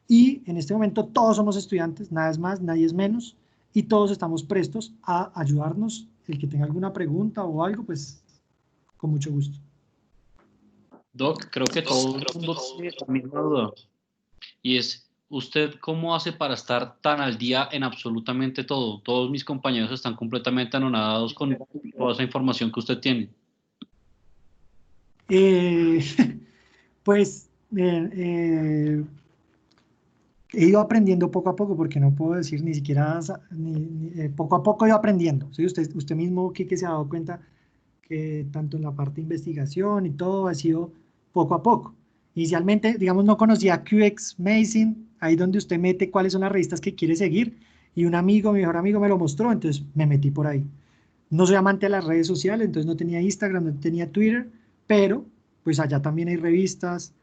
Y en este momento todos somos estudiantes, nada es más, nadie es menos, y todos estamos prestos a ayudarnos. El que tenga alguna pregunta o algo, pues con mucho gusto. Doc, creo que todo el mundo tiene la misma duda. Y es, ¿usted cómo hace para estar tan al día en absolutamente todo? Todos mis compañeros están completamente anonadados con toda esa información que usted tiene. Pues he ido aprendiendo poco a poco, porque no puedo decir ni siquiera, poco a poco he ido aprendiendo. ¿Sí? Usted mismo, Quique, se ha dado cuenta que tanto en la parte de investigación y todo ha sido poco a poco. Inicialmente, digamos, no conocía QX Medicine, ahí donde usted mete cuáles son las revistas que quiere seguir, y un amigo, mi mejor amigo, me lo mostró, entonces me metí por ahí. No soy amante de las redes sociales, entonces no tenía Instagram, no tenía Twitter, pero pues allá también hay revistas,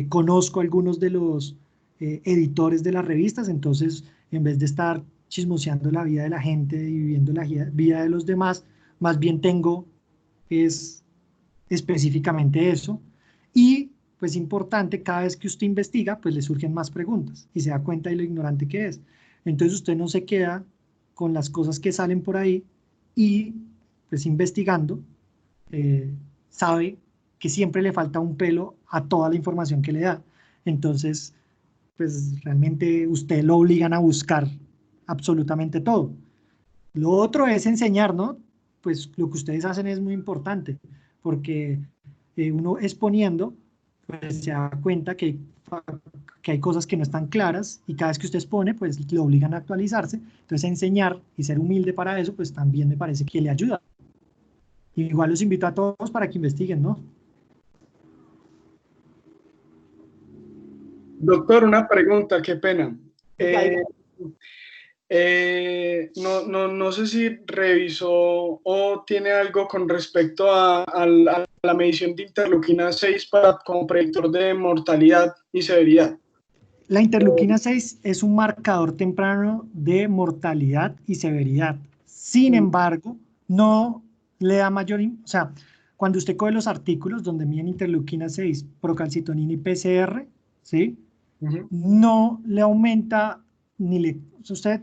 conozco algunos de los editores de las revistas, entonces en vez de estar chismoseando la vida de la gente y viviendo la vida de los demás, más bien tengo es específicamente eso. Y pues importante, cada vez que usted investiga, pues le surgen más preguntas y se da cuenta de lo ignorante que es. Entonces usted no se queda con las cosas que salen por ahí y pues investigando, sabe que siempre le falta un pelo a toda la información que le da. Entonces, pues realmente usted lo obligan a buscar absolutamente todo. Lo otro es enseñar, ¿no? Pues lo que ustedes hacen es muy importante, porque uno exponiendo, pues se da cuenta que hay cosas que no están claras y cada vez que usted expone, pues lo obligan a actualizarse. Entonces enseñar y ser humilde para eso, pues también me parece que le ayuda. Igual los invito a todos para que investiguen, ¿no? Doctor, una pregunta, qué pena. Diga, diga. No sé si revisó o tiene algo con respecto a la medición de interleuquina 6 como predictor de mortalidad y severidad. La interleuquina 6 es un marcador temprano de mortalidad y severidad. Sin embargo, no le da mayor, o sea, cuando usted coge los artículos donde miden interleuquina 6, procalcitonina y PCR, ¿sí? No le aumenta ni le, usted,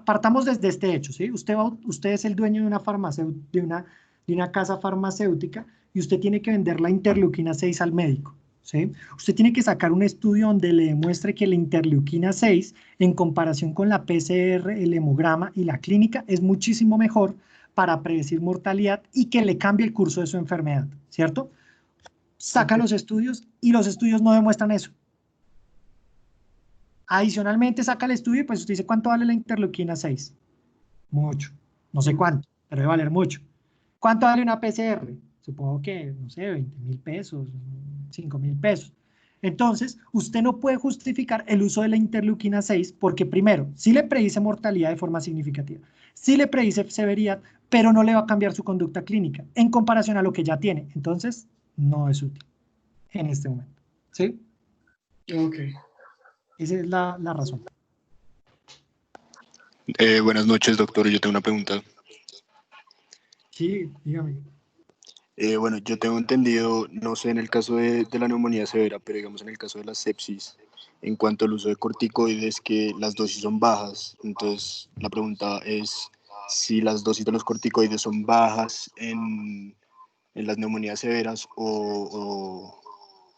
partamos desde este hecho, ¿sí? Usted es el dueño de una farmacéutica, de una casa farmacéutica y usted tiene que vender la interleuquina 6 al médico, ¿sí? Usted tiene que sacar un estudio donde le demuestre que la interleuquina 6, en comparación con la PCR, el hemograma y la clínica, es muchísimo mejor para predecir mortalidad y que le cambie el curso de su enfermedad, ¿cierto? Saca los estudios y los estudios no demuestran eso. Adicionalmente saca el estudio y pues usted dice, ¿cuánto vale la interleuquina 6? Mucho. No sé cuánto, pero debe valer mucho. ¿Cuánto vale una PCR? Supongo que, no sé, 20.000 pesos, 5.000 pesos. Entonces, usted no puede justificar el uso de la interleuquina 6 porque primero, sí le predice mortalidad de forma significativa, sí le predice severidad, pero no le va a cambiar su conducta clínica en comparación a lo que ya tiene. Entonces, no es útil en este momento. ¿Sí? Ok. Esa es la razón. Buenas noches, doctor. Yo tengo una pregunta. Sí, dígame. Bueno, yo tengo entendido, no sé en el caso de la neumonía severa, pero digamos en el caso de la sepsis, en cuanto al uso de corticoides, que las dosis son bajas. Entonces, la pregunta es si las dosis de los corticoides son bajas en las neumonías severas o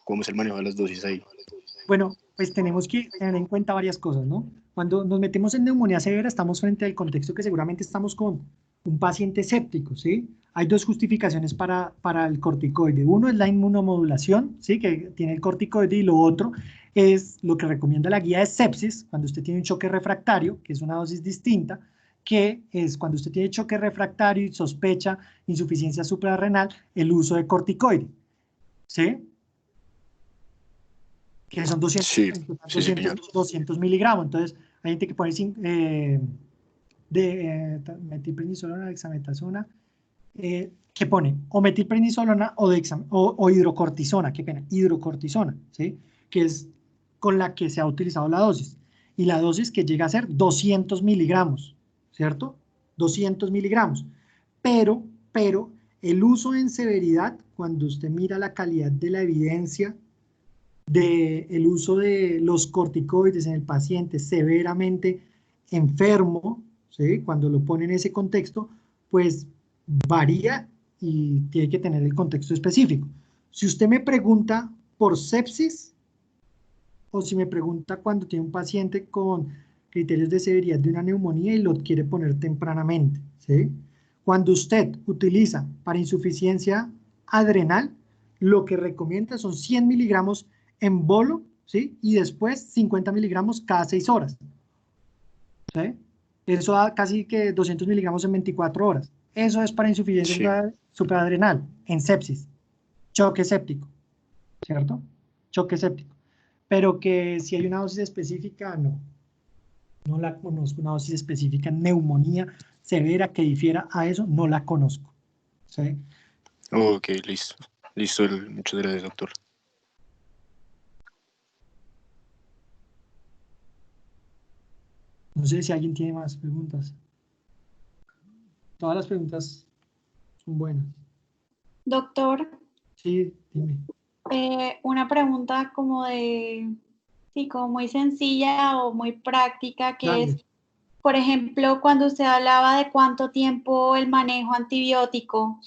cómo es el manejo de las dosis ahí. Bueno, pues tenemos que tener en cuenta varias cosas, ¿no? Cuando nos metemos en neumonía severa, estamos frente al contexto que seguramente estamos con un paciente séptico, ¿sí? Hay dos justificaciones para el corticoide. Uno es la inmunomodulación, ¿sí? Que tiene el corticoide, y lo otro es lo que recomienda la guía de sepsis, cuando usted tiene un choque refractario, que es una dosis distinta, que es cuando usted tiene choque refractario y sospecha insuficiencia suprarrenal, el uso de corticoide, ¿sí? Que son 200, Sí, sí, señor. 200 miligramos. Entonces, hay gente que pone metilprednisolona, dexametasona, que pone o metilprednisolona o hidrocortisona, qué pena, hidrocortisona, ¿sí? Que es con la que se ha utilizado la dosis. Y la dosis que llega a ser 200 miligramos, ¿cierto? 200 miligramos. Pero el uso en severidad, cuando usted mira la calidad de la evidencia del uso de los corticoides en el paciente severamente enfermo, ¿sí? Cuando lo pone en ese contexto, pues varía y tiene que tener el contexto específico. Si usted me pregunta por sepsis, o si me pregunta cuando tiene un paciente con criterios de severidad de una neumonía y lo quiere poner tempranamente, ¿sí? Cuando usted utiliza para insuficiencia adrenal, lo que recomienda son 100 miligramos en bolo, ¿sí? Y después 50 miligramos cada 6 horas, ¿sí? Eso da casi que 200 miligramos en 24 horas. Eso es para insuficiencia Sí. suprarrenal, en sepsis, choque séptico, ¿cierto? Choque séptico. Pero que si hay una dosis específica, no la conozco, una dosis específica en neumonía severa que difiera a eso, no la conozco, ¿sí? Ok, listo. Listo, muchas gracias, doctor. No sé si alguien tiene más preguntas. Todas las preguntas son buenas. Doctor, Sí, dime. una pregunta como de, sí, como muy sencilla o muy práctica, que Dale. es, por ejemplo, cuando usted hablaba de cuánto tiempo el manejo antibiótico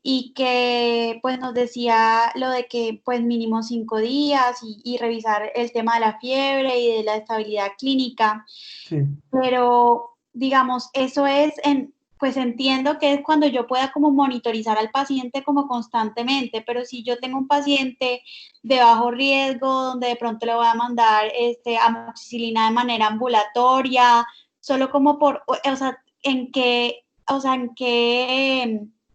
y que pues nos decía lo de que pues mínimo 5 días y revisar el tema de la fiebre y de la estabilidad clínica, Sí. pero digamos, eso es pues entiendo que es cuando yo pueda como monitorizar al paciente como constantemente, pero si yo tengo un paciente de bajo riesgo, donde de pronto le voy a mandar amoxicilina de manera ambulatoria, solo como o sea, ¿qué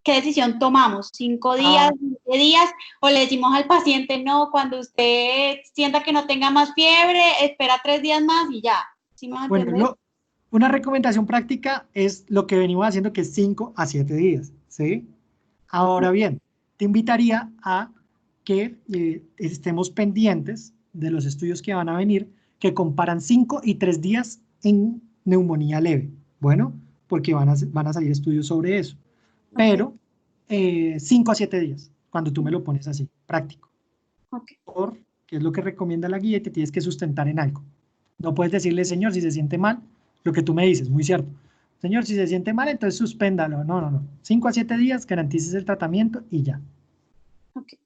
decisión tomamos? ¿5 días, 20 días? ¿O le decimos al paciente, no, cuando usted sienta que no tenga más fiebre, espera 3 días más y ya? ¿Sí me va a entender? Bueno, una recomendación práctica es lo que venimos haciendo, que es 5 a 7 días, ¿sí? Ahora bien, te invitaría a que estemos pendientes de los estudios que van a venir, que comparan 5 y 3 días en neumonía leve. Bueno, porque van a salir estudios sobre eso. Pero 5 a 7 días, cuando tú me lo pones así, práctico. Okay. Porque es lo que recomienda la guía y te tienes que sustentar en algo. No puedes decirle, señor, si se siente mal, lo que tú me dices, muy cierto. Señor, si se siente mal, entonces suspéndalo. No. 5 a 7 días, garantices el tratamiento y ya. Okay.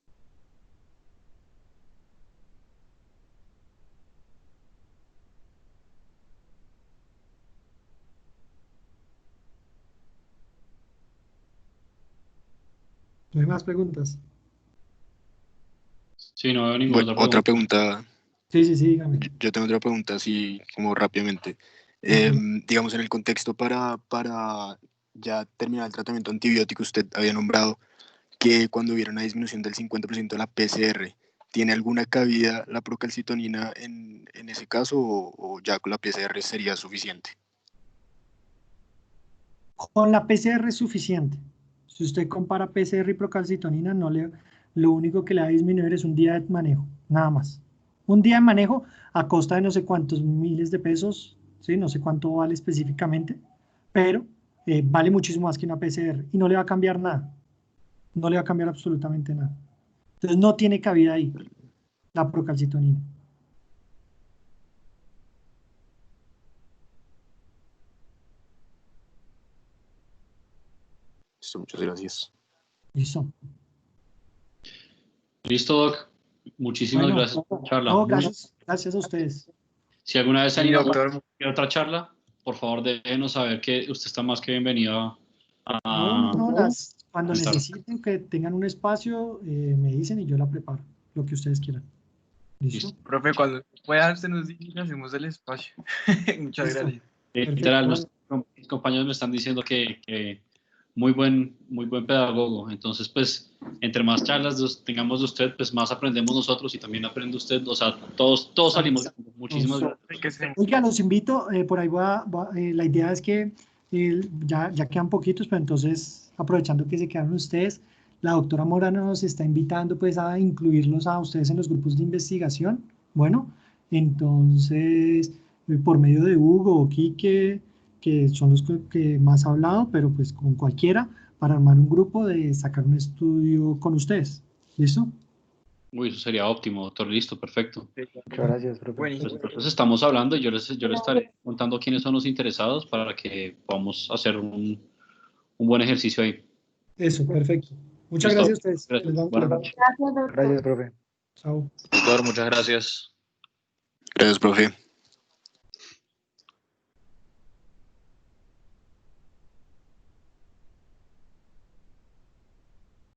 ¿No hay más preguntas? Sí, no veo ninguna Bueno, otra otra pregunta. pregunta. Sí, dígame. Yo tengo otra pregunta, así como rápidamente. Digamos, en el contexto para ya terminar el tratamiento antibiótico, usted había nombrado que cuando hubiera una disminución del 50% de la PCR, ¿tiene alguna cabida la procalcitonina en ese caso o ya con la PCR sería suficiente? Con la PCR es suficiente. Si usted compara PCR y procalcitonina, lo único que le va a disminuir es un día de manejo, nada más. Un día de manejo a costa de no sé cuántos miles de pesos, ¿sí? No sé cuánto vale específicamente, pero vale muchísimo más que una PCR y no le va a cambiar nada. No le va a cambiar absolutamente nada. Entonces no tiene cabida ahí la procalcitonina. Listo, muchas gracias. Listo. Listo, Doc. Muchísimas Bueno, gracias por la charla. no, gracias a ustedes. Si alguna vez se Sí, anima doctor. a cualquier otra charla, por favor déjenos saber que usted está más que bienvenido Cuando estar. necesiten que tengan un espacio, me dicen y yo la preparo, lo que ustedes quieran. ¿Listo? Listo. Profe, cuando pueda, se nos dice y hacemos el espacio. Muchas Listo. gracias. Literal, Perfecto. mis compañeros me están diciendo que muy buen pedagogo. Entonces, pues, entre más charlas tengamos de usted, pues más aprendemos nosotros y también aprende usted. O sea, todos salimos. Muchísimas gracias. Oiga, los invito, por ahí la idea es que ya quedan poquitos, pero entonces, aprovechando que se quedaron ustedes, la doctora Mora nos está invitando pues a incluirlos a ustedes en los grupos de investigación. Bueno, entonces, por medio de Hugo o Quique, que son los que más ha hablado, pero pues con cualquiera, para armar un grupo de sacar un estudio con ustedes. ¿Listo? Uy, eso sería óptimo, doctor. Listo, perfecto. Muchas gracias, profe. Buenísimo. Pues entonces estamos hablando y yo les estaré contando quiénes son los interesados para que podamos hacer un buen ejercicio ahí. Eso, perfecto. Muchas Listo. gracias a ustedes. Gracias. Les vamos Buenas a- noches. Gracias, doctor. Gracias, profe. Chao. Doctor, muchas gracias. Gracias, profe.